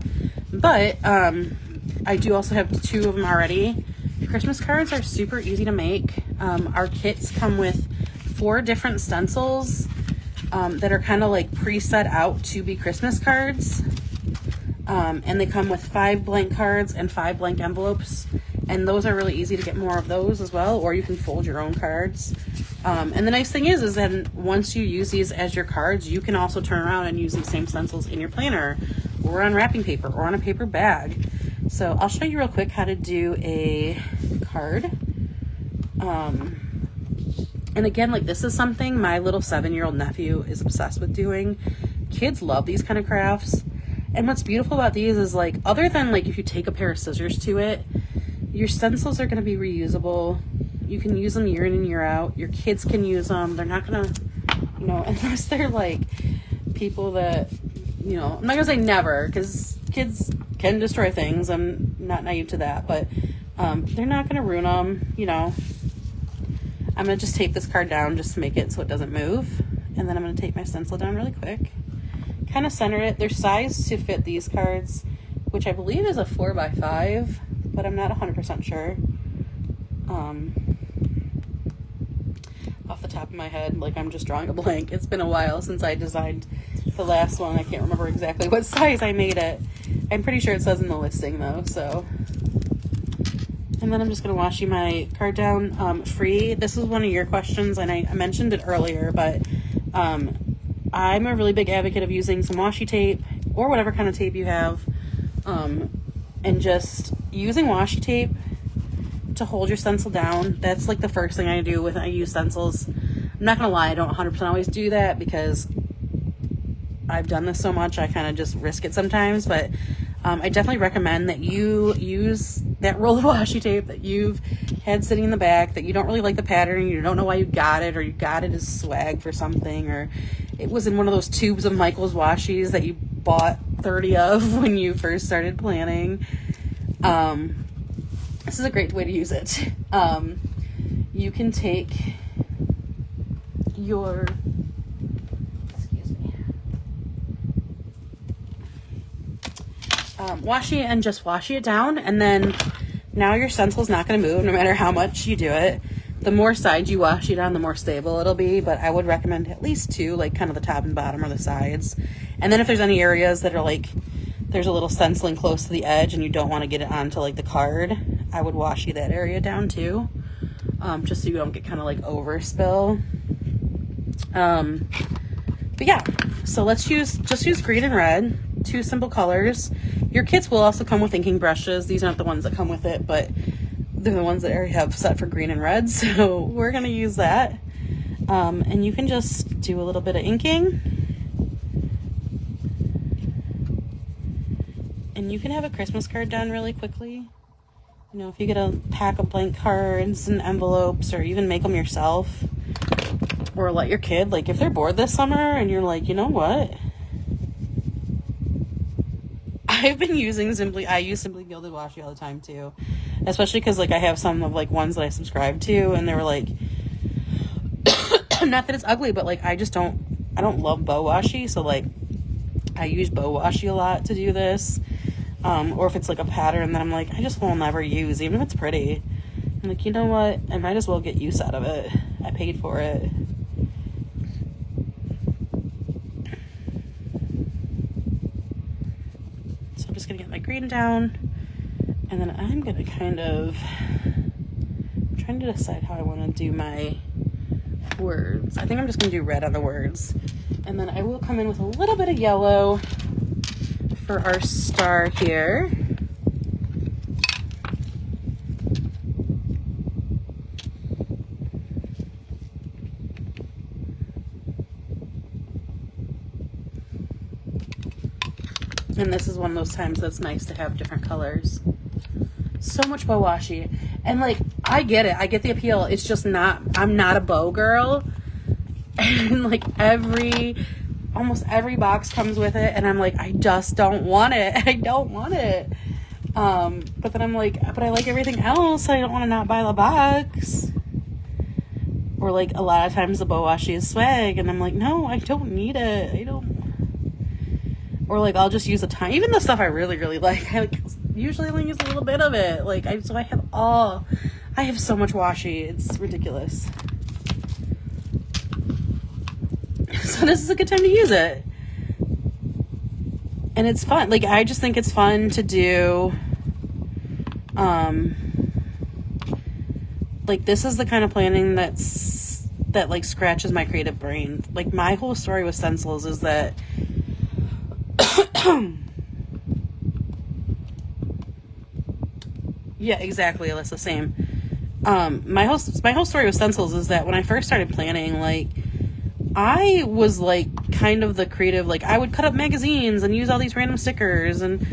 but I do also have 2 of them already. Christmas cards are super easy to make. Our kits come with 4 different stencils that are kind of like preset out to be Christmas cards. And they come with 5 blank cards and 5 blank envelopes. And those are really easy to get more of those as well, or you can fold your own cards. And the nice thing is that once you use these as your cards, you can also turn around and use these same stencils in your planner or on wrapping paper or on a paper bag. So I'll show you real quick how to do a card. And again, like this is something my little 7-year-old nephew is obsessed with doing. Kids love these kind of crafts. And what's beautiful about these is like, other than like if you take a pair of scissors to it, your stencils are going to be reusable. You can use them year in and year out. Your kids can use them. They're not going to, you know, unless they're like people that, you know, I'm not going to say never, because kids can destroy things. I'm not naive to that, but they're not going to ruin them, you know. I'm going to just tape this card down just to make it so it doesn't move. And then I'm going to tape my stencil down really quick. Kind of center it. They're sized to fit these cards, which I believe is a 4x5, but I'm not 100% sure. Off the top of my head, like I'm just drawing a blank. It's been a while since I designed the last one. I can't remember exactly what size I made it. I'm pretty sure it says in the listing though, so. And then I'm just going to washi my card down free. This is one of your questions, and I mentioned it earlier, but I'm a really big advocate of using some washi tape or whatever kind of tape you have, and just using washi tape to hold your stencil down. That's like the first thing I do when I use stencils. I'm not going to lie, I don't 100% always do that because I've done this so much, I kind of just risk it sometimes, but I definitely recommend that you use that roll of washi tape that you've had sitting in the back, that you don't really like the pattern, you don't know why you got it, or you got it as swag for something, or it was in one of those tubes of Michael's washies that you bought 30 of when you first started planning. This is a great way to use it. You can take your, washi and just washi it down, and then now your stencil is not going to move no matter how much you do it. The more sides you washi down, the more stable it'll be, but I would recommend at least 2, like kind of the top and bottom or the sides. And then if there's any areas that are like there's a little stenciling close to the edge and you don't want to get it onto like the card, I would washi that area down too, just so you don't get kind of like overspill. But yeah, so let's just use green and red, 2 simple colors. Your kits will also come with inking brushes. These aren't the ones that come with it, but they're the ones that I already have set for green and red, so we're going to use that. And you can just do a little bit of inking. And you can have a Christmas card done really quickly. You know, if you get a pack of blank cards and envelopes, or even make them yourself, or let your kid, like if they're bored this summer and you're like, you know what? I've been using I use Simply Gilded Washi all the time too, especially because like I have some of like ones that I subscribe to, and they were like, not that it's ugly, but like I don't love bow washi, so like I use bow washi a lot to do this, or if it's like a pattern that I'm like I just will never use, even if it's pretty, I'm like, you know what, I might as well get use out of it. I paid for it. So I'm just gonna get my green down, and then I'm gonna kind of trying to decide how I want to do my words. I think I'm just gonna do red on the words, and then I will come in with a little bit of yellow for our star here. And this is one of those times that's nice to have different colors. So much bow washi. And like, I get it. I get the appeal. It's just not, I'm not a bow girl. And like almost every box comes with it. And I'm like, I just don't want it. I don't want it. But then I'm like, but I like everything else. I don't want to not buy the box. Or like a lot of times the bow washi is swag. And I'm like, no, I don't need it. I don't. Or like, I'll just use a ton. Even the stuff I really, really like, I usually only use a little bit of it. Like, I have so much washi. It's ridiculous. So this is a good time to use it. And it's fun. Like, I just think it's fun to do. Like, this is the kind of planning that like scratches my creative brain. Like, my whole story with Stencils is that yeah, exactly, Alyssa, same. My whole story with Stencils is that when I first started planning, like, I was like kind of the creative, like, I would cut up magazines and use all these random stickers and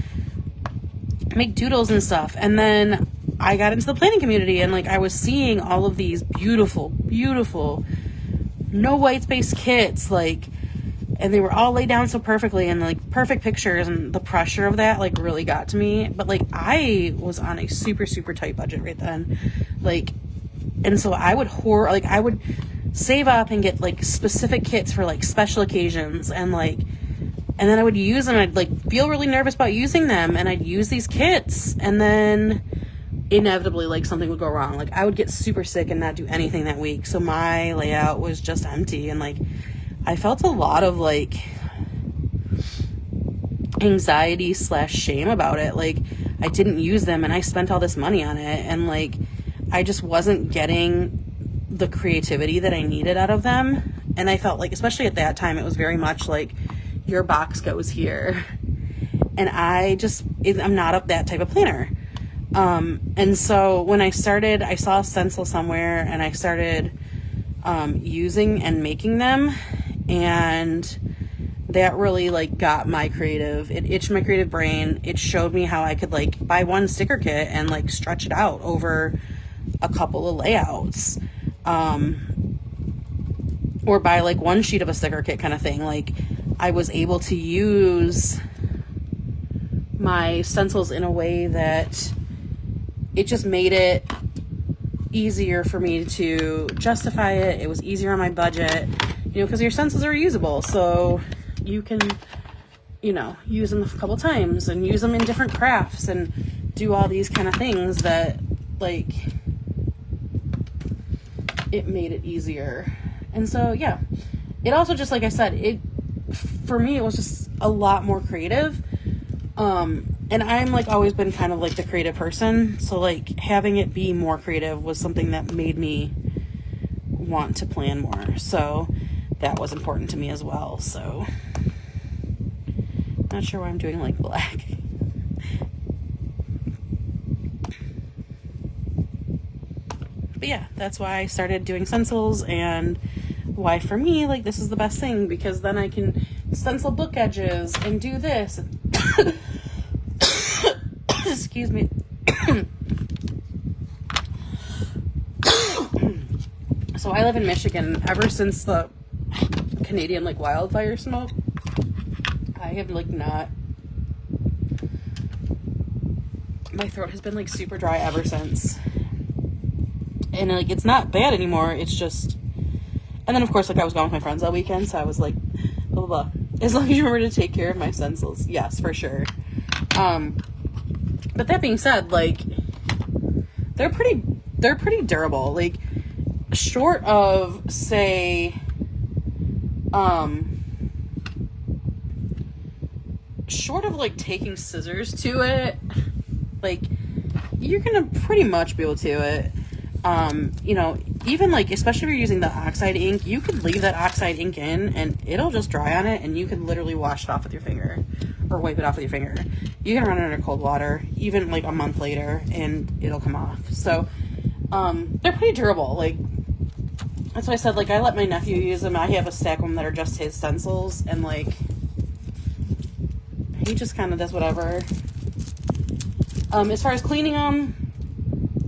make doodles and stuff. And then I got into the planning community and like I was seeing all of these beautiful, beautiful, no white space kits, like, and they were all laid down so perfectly and like perfect pictures, and the pressure of that like really got to me. But like, I was on a super, super tight budget right then. Like, and so I would I would save up and get like specific kits for like special occasions, and like, and then I would use them. I'd like feel really nervous about using them, and I'd use these kits, and then inevitably like something would go wrong. Like, I would get super sick and not do anything that week. So my layout was just empty, and like, I felt a lot of like anxiety / shame about it. Like, I didn't use them and I spent all this money on it, and like, I just wasn't getting the creativity that I needed out of them. And I felt like, especially at that time, it was very much like, your box goes here. And I'm not that type of planner. And so when I saw a stencil somewhere and I started using and making them, and that really like got my it itched my creative brain. It showed me how I could like buy one sticker kit and like stretch it out over a couple of layouts, or buy like one sheet of a sticker kit kind of thing. Like, I was able to use my stencils in a way that it just made it easier for me to justify it. It was easier on my budget, because your stencils are reusable, so you can, use them a couple times and use them in different crafts and do all these kind of things that, like, it made it easier. And so, yeah, it also just, like I said, for me, it was just a lot more creative. And I'm like always been kind of like the creative person. So like having it be more creative was something that made me want to plan more. So that was important to me as well. So not sure why I'm doing like black. But yeah, that's why I started doing stencils, and why for me, like, this is the best thing, because then I can stencil book edges and do this. Excuse me. So I live in Michigan. Ever since the Canadian like wildfire smoke, I have like not, my throat has been like super dry ever since. And like, it's not bad anymore. It's just, and then of course, like, I was gone with my friends all weekend, so I was like, blah, blah, blah. As long as you remember to take care of my stencils. Yes, for sure. But that being said, like, they're pretty durable. Like, short of, say, short of like taking scissors to it, like, you're gonna pretty much be able to do it. Even like, especially if you're using the oxide ink, you could leave that oxide ink in and it'll just dry on it, and you can literally wash it off with your finger or wipe it off with your finger. You can run it under cold water even like a month later and it'll come off. So they're pretty durable. Like, that's why I said, like, I let my nephew use them. I have a stack of them that are just his stencils, and like, he just kind of does whatever. As far as cleaning them,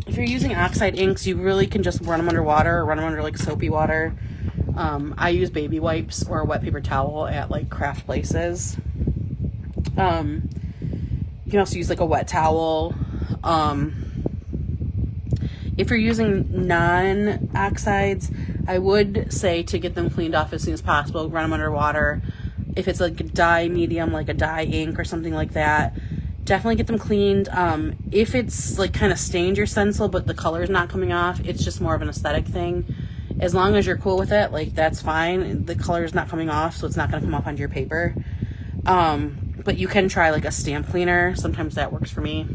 if you're using oxide inks, you really can just run them under water or run them under like soapy water. I use baby wipes or a wet paper towel at like craft places. You can also use like a wet towel. If you're using non-oxides, I would say to get them cleaned off as soon as possible, run them under water. If it's like a dye medium, like a dye ink or something like that, definitely get them cleaned. If it's like kind of stained your stencil, but the color is not coming off, it's just more of an aesthetic thing. As long as you're cool with it, like that's fine. The color is not coming off, so it's not going to come off onto your paper. But you can try like a stamp cleaner. Sometimes that works for me.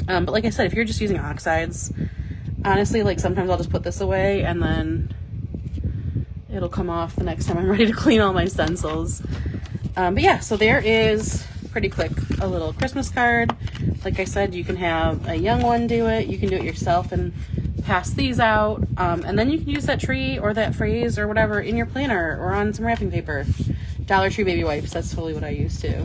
But like I said, if you're just using oxides, honestly, like sometimes I'll just put this away and then it'll come off the next time I'm ready to clean all my stencils. But yeah, so there is, pretty quick, a little Christmas card. Like I said, you can have a young one do it. You can do it yourself and pass these out. And then you can use that tree or that phrase or whatever in your planner or on some wrapping paper. Dollar Tree baby wipes, that's totally what I use too.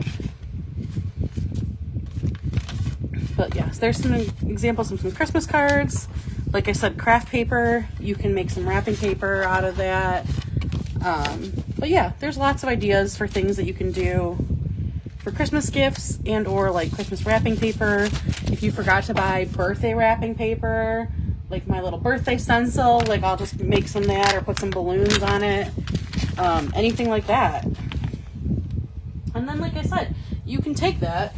But yes, there's some examples of some Christmas cards. Like I said, craft paper, you can make some wrapping paper out of that. But yeah, there's lots of ideas for things that you can do for Christmas gifts and or like Christmas wrapping paper. If you forgot to buy birthday wrapping paper, like my little birthday stencil, like I'll just make some of that or put some balloons on it. Anything like that. And then like I said, you can take that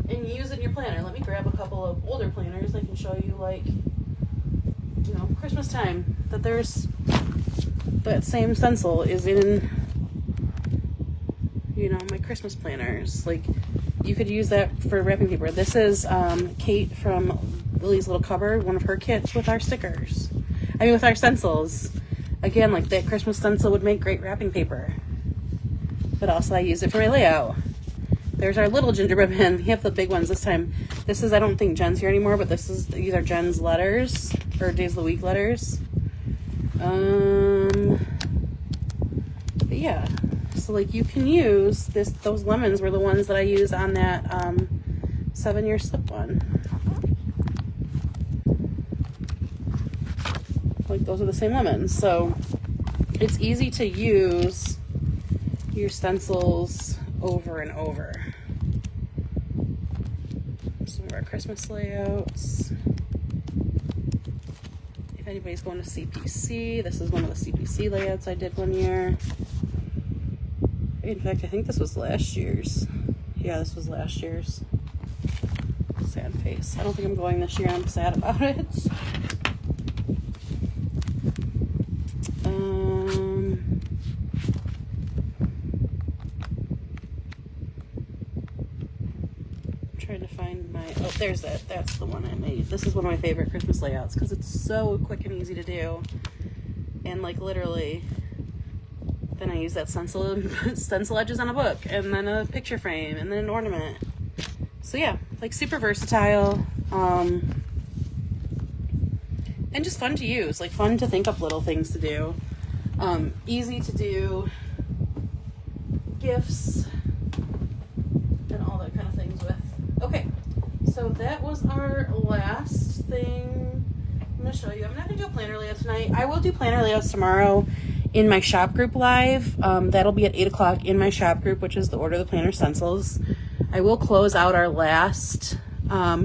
and use it in your planner. Let me grab a couple of older planners. I can show you like, you know, Christmas time, that there's that same stencil is in, you know, my Christmas planners. Like you could use that for wrapping paper. This is Kate from Lily's Little Cupboard, one of her kits with our stickers. I mean with our stencils. Again, like that Christmas stencil would make great wrapping paper. But also I use it for my layout. There's our little gingerbread man. We have the big ones this time. This is, I don't think Jen's here anymore, but these are Jen's letters, or Days of the Week letters. But yeah, so like you can use this. Those lemons were the ones that I used on that 7-year slip one. Like those are the same lemons. So it's easy to use your stencils over and over. Some of our Christmas layouts. If anybody's going to CPC, this is one of the CPC layouts I did one year. In fact, I think this was last year's. Yeah, this was last year's. Sad face. I don't think I'm going this year. I'm sad about it. Trying to find my, oh, there's it. That's the one I made. This is one of my favorite Christmas layouts because it's so quick and easy to do. And like literally, then I use that stencil edges on a book and then a picture frame and then an ornament. So yeah, like super versatile. And just fun to use, like fun to think up little things to do. Easy to do gifts and all that kind of things with. Okay, so that was our last thing I'm going to show you. I'm not going to do a planner layout tonight. I will do planner layouts tomorrow in my shop group live. That'll be at 8 o'clock in my shop group, which is the Order of the Planner Stencils. I will close out our last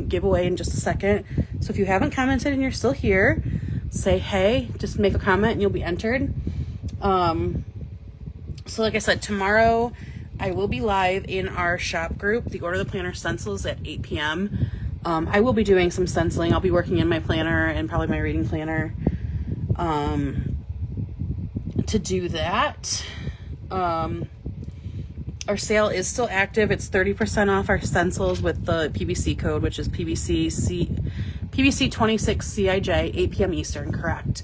giveaway in just a second. So if you haven't commented and you're still here, say hey, just make a comment and you'll be entered. So like I said, tomorrow I will be live in our shop group, the Order of the Planner Stencils, at 8 p.m. I will be doing some stenciling. I'll be working in my planner and probably my reading planner to do that. Our sale is still active. It's 30% off our stencils with the PBC code, which is PBC 26 CIJ, 8 p.m. Eastern, correct.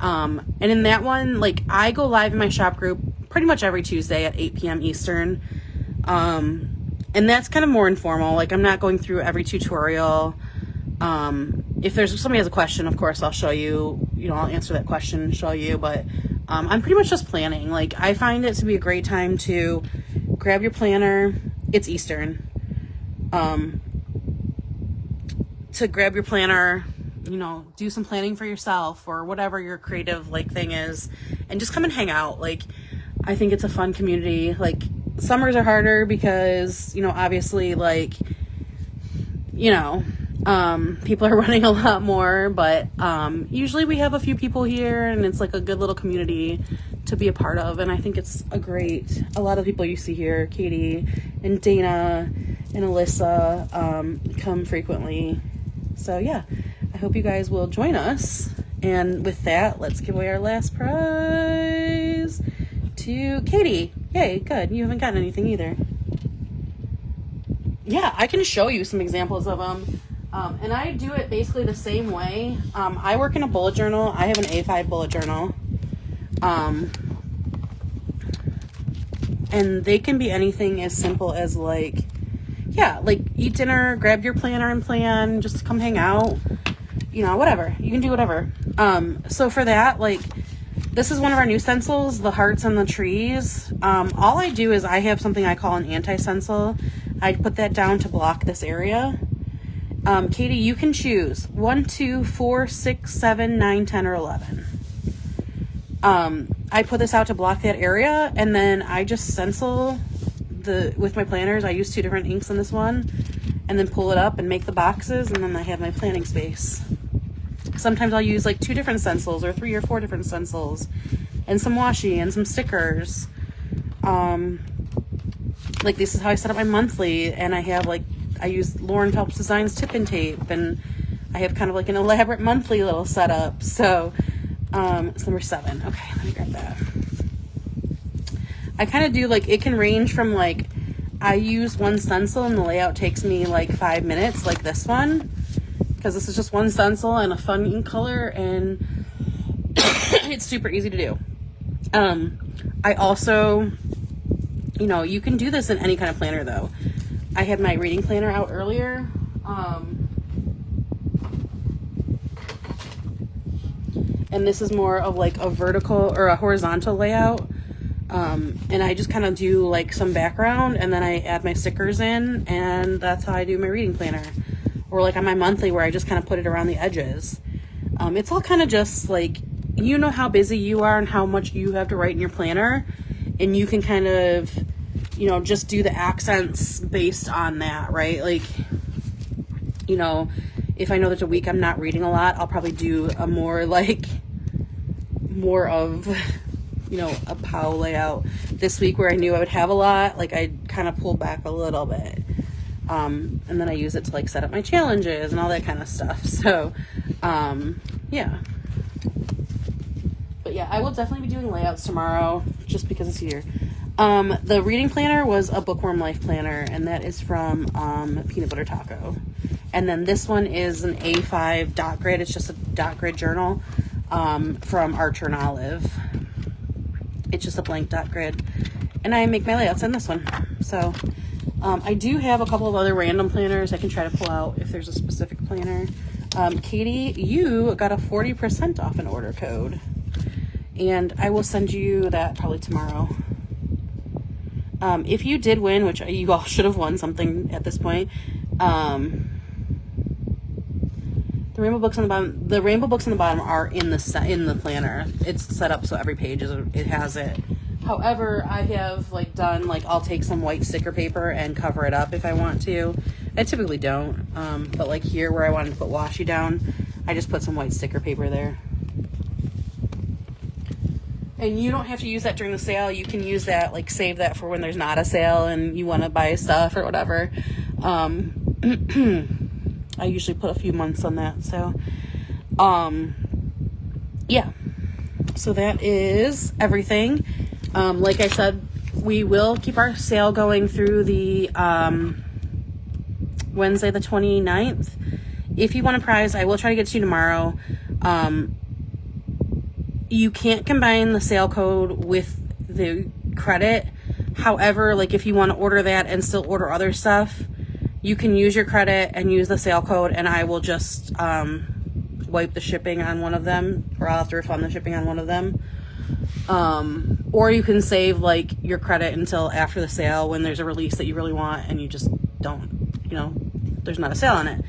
And in that one, like I go live in my shop group pretty much every Tuesday at 8 p.m. Eastern. And that's kind of more informal. Like I'm not going through every tutorial. If somebody has a question, of course, I'll show you, I'll answer that question and show you, but I'm pretty much just planning. Like I find it to be a great time to grab your planner it's Eastern. To grab your planner, you know, do some planning for yourself or whatever your creative like thing is, and just come and hang out. Like, I think it's a fun community. Like, summers are harder because, you know, obviously, like, you know, people are running a lot more, but usually we have a few people here, and it's like a good little community to be a part of. And I think it's a lot of people you see here, Katie and Dana and Alyssa, come frequently. So yeah, I hope you guys will join us. And with that, let's give away our last prize to Katie. Yay, good. You haven't gotten anything either. Yeah, I can show you some examples of them. And I do it basically the same way. I work in a bullet journal. I have an A5 bullet journal. And they can be anything as simple as like, yeah, like eat dinner, grab your planner and plan, just come hang out, you know, whatever. You can do whatever. So for that, like, this is one of our new stencils, the hearts and the trees. All I do is I have something I call an anti-stencil. I put that down to block this area. Katie, you can choose 1, 2, 4, 6, 7, 9, 10, or 11. I put this out to block that area, and then I just stencil with my planners. I use 2 different inks in this one, and then pull it up and make the boxes, and then I have my planning space. Sometimes I'll use like 2 different stencils or 3 or 4 different stencils, and some washi and some stickers. Like, this is how I set up my monthly, and I have like, I use Lauren Phelps Designs tip and tape, and I have kind of like an elaborate monthly little setup. So it's number 7. Okay, let me grab that. I kind of do like, it can range from like, I use one stencil and the layout takes me like 5 minutes, like this one, because this is just one stencil and a fun ink color, and it's super easy to do. I also, you know, you can do this in any kind of planner though. I had my reading planner out earlier. And this is more of like a vertical or a horizontal layout. And I just kind of do like some background, and then I add my stickers in, and that's how I do my reading planner. Or like on my monthly, where I just kind of put it around the edges. It's all kind of just like, you know how busy you are and how much you have to write in your planner, and you can kind of, you know, just do the accents based on that, right? Like, you know, if I know there's a week I'm not reading a lot, I'll probably do a more of, you know, a POW layout. This week where I knew I would have a lot, like, I kind of pulled back a little bit. And then I use it to like set up my challenges and all that kind of stuff. So, yeah. But yeah, I will definitely be doing layouts tomorrow just because it's here. The reading planner was a Bookworm Life Planner, and that is from Peanut Butter Taco. And then this one is an A5 dot grid. It's just a dot grid journal from Archer and Olive. It's just a blank dot grid. And I make my layouts in this one. So I do have a couple of other random planners I can try to pull out if there's a specific planner. Katie, you got a 40% off an order code. And I will send you that probably tomorrow. If you did win, which you all should have won something at this point, the rainbow books on the bottom are in the planner. It's set up so every page it has it. However, I have like done like, I'll take some white sticker paper and cover it up if I want to. I typically don't, but like here where I wanted to put washi down, I just put some white sticker paper there. And you don't have to use that during the sale. You can use that, like, save that for when there's not a sale and you want to buy stuff or whatever. I usually put a few months on that. So, yeah. So that is everything. Like I said, we will keep our sale going through the Wednesday the 29th. If you want a prize, I will try to get to you tomorrow. You can't combine the sale code with the credit. However, like if you want to order that and still order other stuff, you can use your credit and use the sale code, and I will just wipe the shipping on one of them, or I'll have to refund the shipping on one of them. Or you can save like your credit until after the sale when there's a release that you really want and you just don't, you know, there's not a sale on it.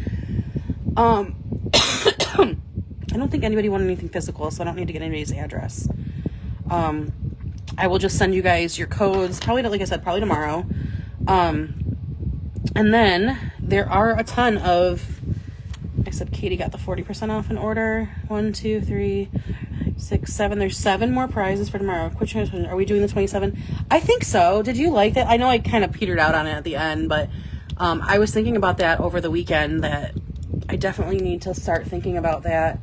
I don't think anybody wanted anything physical, so I don't need to get anybody's address. I will just send you guys your codes, probably, like I said, probably tomorrow. And then there are a ton of, except Katie got the 40% off an order. 1, 2, 3, 6, 7. There's 7 more prizes for tomorrow. Which one? Are we doing the 27? I think so. Did you like that? I know I kind of petered out on it at the end, but I was thinking about that over the weekend, that I definitely need to start thinking about that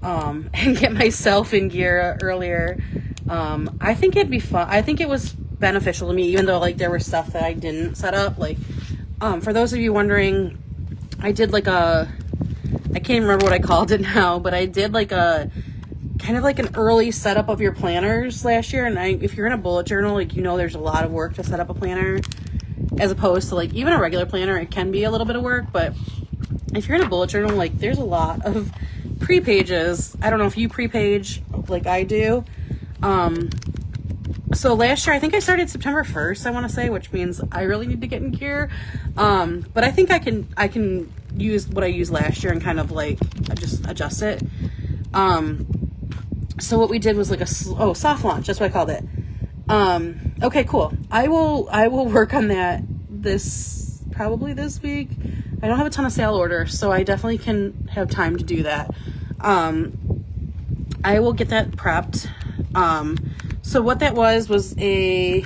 and get myself in gear earlier. I think it'd be fun. I think it was beneficial to me, even though like there was stuff that I didn't set up. Like, for those of you wondering, I did like I can't remember what I called it now, but I did like a kind of like an early setup of your planners last year. And if you're in a bullet journal, like, you know, there's a lot of work to set up a planner, as opposed to like even a regular planner. It can be a little bit of work, but if you're in a bullet journal, like there's a lot of pre-pages. I don't know if you pre-page like I do. So last year, I think I started September 1st, I want to say, which means I really need to get in gear. But I think I can use what I used last year and kind of like just adjust it. So what we did was like soft launch. That's what I called it. Okay, cool. I will work on that probably this week. I don't have a ton of sale orders, so I definitely can have time to do that. I will get that prepped. So what that was it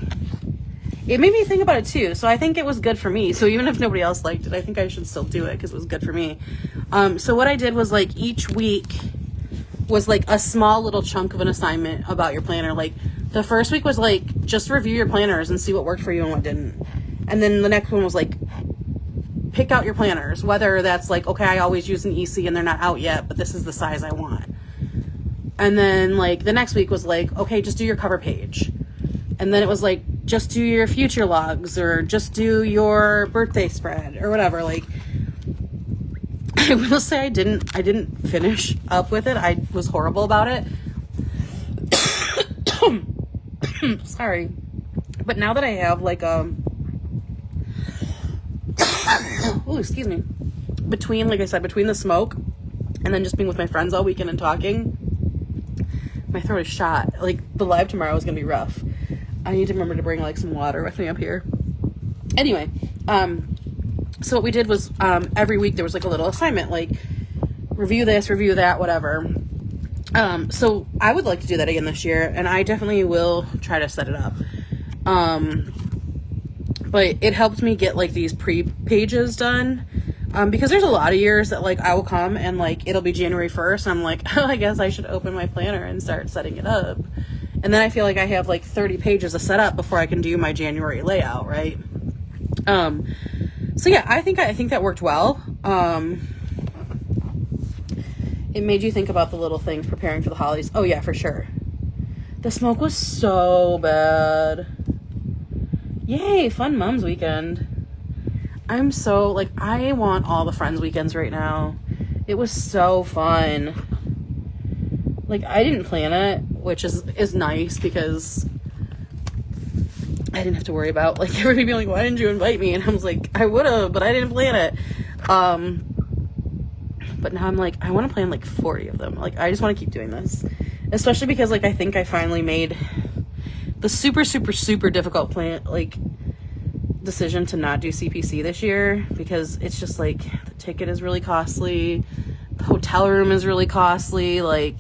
made me think about it too. So I think it was good for me. So even if nobody else liked it, I think I should still do it because it was good for me. So what I did was like each week was like a small little chunk of an assignment about your planner. Like the first week was like, just review your planners and see what worked for you and what didn't. And then the next one was like, pick out your planners, whether that's like, okay, I always use an EC and they're not out yet, but this is the size I want. And then like the next week was like, okay, just do your cover page. And then it was like, just do your future logs or just do your birthday spread or whatever. Like, I will say I didn't finish up with it. I was horrible about it. Sorry. But now that I have like oh, excuse me. Like I said, between the smoke and then just being with my friends all weekend and talking, my throat is shot. Like the live tomorrow is gonna be rough. I need to remember to bring like some water with me up here. Anyway, so what we did was every week there was like a little assignment, like review this, review that, whatever. So I would like to do that again this year, and I definitely will try to set it up. But it helped me get like these pre-pages done. Because there's a lot of years that like I will come and like it'll be January 1st and I'm like, oh, I guess I should open my planner and start setting it up. And then I feel like I have like 30 pages to set up before I can do my January layout, right? So yeah, I think that worked well. It made you think about the little things preparing for the holidays. Oh yeah, for sure. The smoke was so bad. Yay, fun mom's weekend. I'm so, like, I want all the friends weekends right now. It was so fun. Like, I didn't plan it, which is nice because I didn't have to worry about, like, everybody being like, why didn't you invite me? And I was like, I would have, but I didn't plan it. But now I'm like, I want to plan like 40 of them. Like, I just want to keep doing this. Especially because, like, I think I finally made the super, super, super difficult decision to not do CPC this year, because it's just like the ticket is really costly, the hotel room is really costly, like,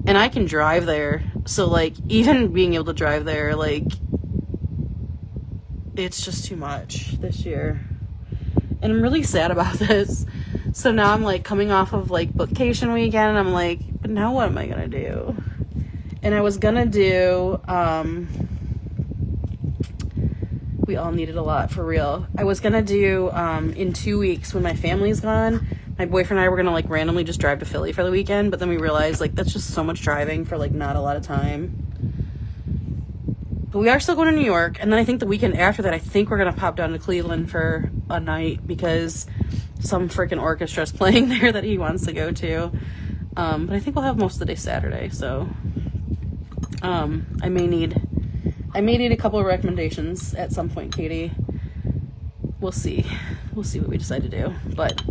and I can drive there, so like even being able to drive there, like, it's just too much this year, and I'm really sad about this. So now I'm like coming off of like bookcation weekend and I'm like, but now what am I gonna do? And I was gonna do we all needed a lot, for real. I was gonna do, in 2 weeks when my family's gone, my boyfriend and I were gonna like randomly just drive to Philly for the weekend, but then we realized like that's just so much driving for like not a lot of time. But we are still going to New York, and then I think the weekend after that, I think we're gonna pop down to Cleveland for a night because some freaking orchestra's playing there that he wants to go to. But I think we'll have most of the day Saturday, so. I may need a couple of recommendations at some point, Katie. We'll see what we decide to do. But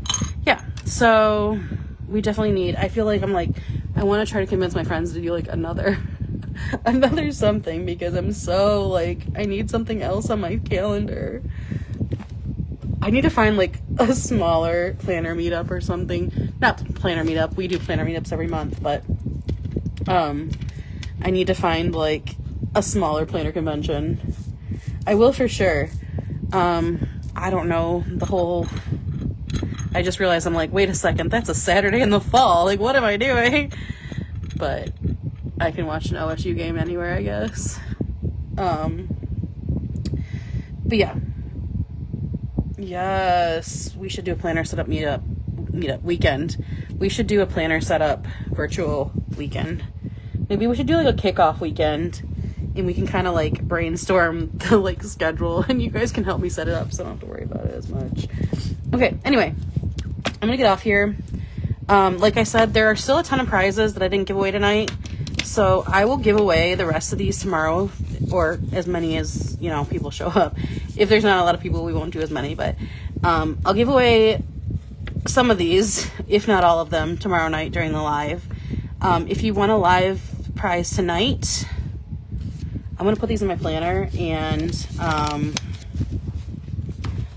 yeah, so we definitely need, I feel like I want to try to convince my friends to do like another something, because I'm so like, I need something else on my calendar. I need to find like a smaller planner meetup or something. Not planner meetup, we do planner meetups every month, but I need to find like a smaller planner convention. I will for sure. I don't know I just realized I'm like, wait a second, that's a Saturday in the fall. Like, what am I doing? But I can watch an OSU game anywhere, I guess. But yeah. Yes, we should do a planner setup meetup weekend. We should do a planner setup virtual weekend. Maybe we should do like a kickoff weekend, and we can kind of like brainstorm the like schedule, and you guys can help me set it up so I don't have to worry about it as much. Okay, anyway, I'm gonna get off here. Like I said, there are still a ton of prizes that I didn't give away tonight, so I will give away the rest of these tomorrow, or as many as, you know, people show up. If there's not a lot of people, we won't do as many, but I'll give away some of these, if not all of them, tomorrow night during the live. If you want a live prize tonight, I'm going to put these in my planner, and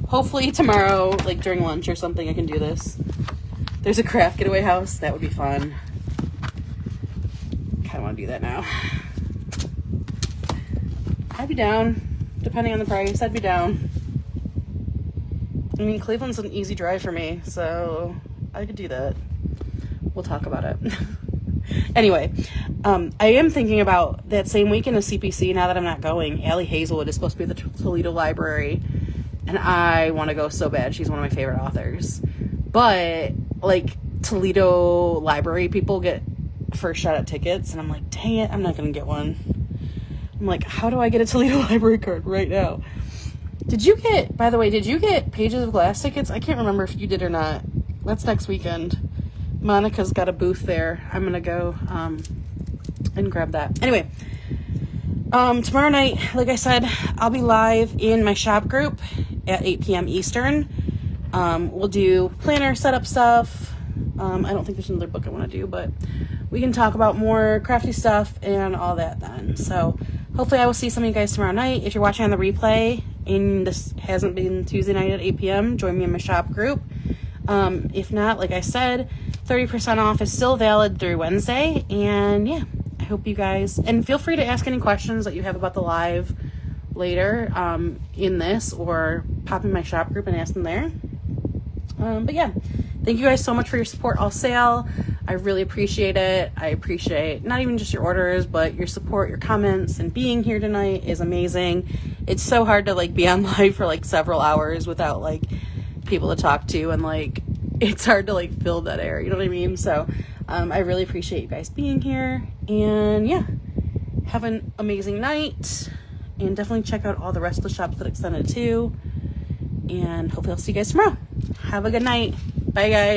hopefully tomorrow, like during lunch or something, I can do this. There's a craft getaway house. That would be fun. Kind of want to do that now. I'd be down. Depending on the price, I'd be down. I mean, Cleveland's an easy drive for me, so I could do that. We'll talk about it. Anyway, I am thinking about that same weekend of CPC, now that I'm not going. Allie Hazelwood is supposed to be at the Toledo Library, and I want to go so bad. She's one of my favorite authors. But, like, Toledo Library people get first shot at tickets, and I'm like, dang it, I'm not going to get one. I'm like, how do I get a Toledo Library card right now? By the way, did you get Pages of Glass tickets? I can't remember if you did or not. That's next weekend. Monica's got a booth there. I'm going to go and grab that. Anyway, tomorrow night, like I said, I'll be live in my shop group at 8 p.m. Eastern. We'll do planner setup stuff. I don't think there's another book I want to do, but we can talk about more crafty stuff and all that then. So hopefully I will see some of you guys tomorrow night. If you're watching on the replay and this hasn't been Tuesday night at 8 p.m., join me in my shop group. If not, like I said, 30% off is still valid through Wednesday. And yeah, I hope you guys, and feel free to ask any questions that you have about the live later in this, or pop in my shop group and ask them there. But yeah, thank you guys so much for your support all sale. I really appreciate it. I appreciate not even just your orders, but your support, your comments, and being here tonight is amazing. It's so hard to like be on live for like several hours without like people to talk to, and like it's hard to like fill that air, you know what I mean? So I really appreciate you guys being here, and yeah, have an amazing night, and definitely check out all the rest of the shops that extended too, and hopefully I'll see you guys tomorrow. Have a good night. Bye guys.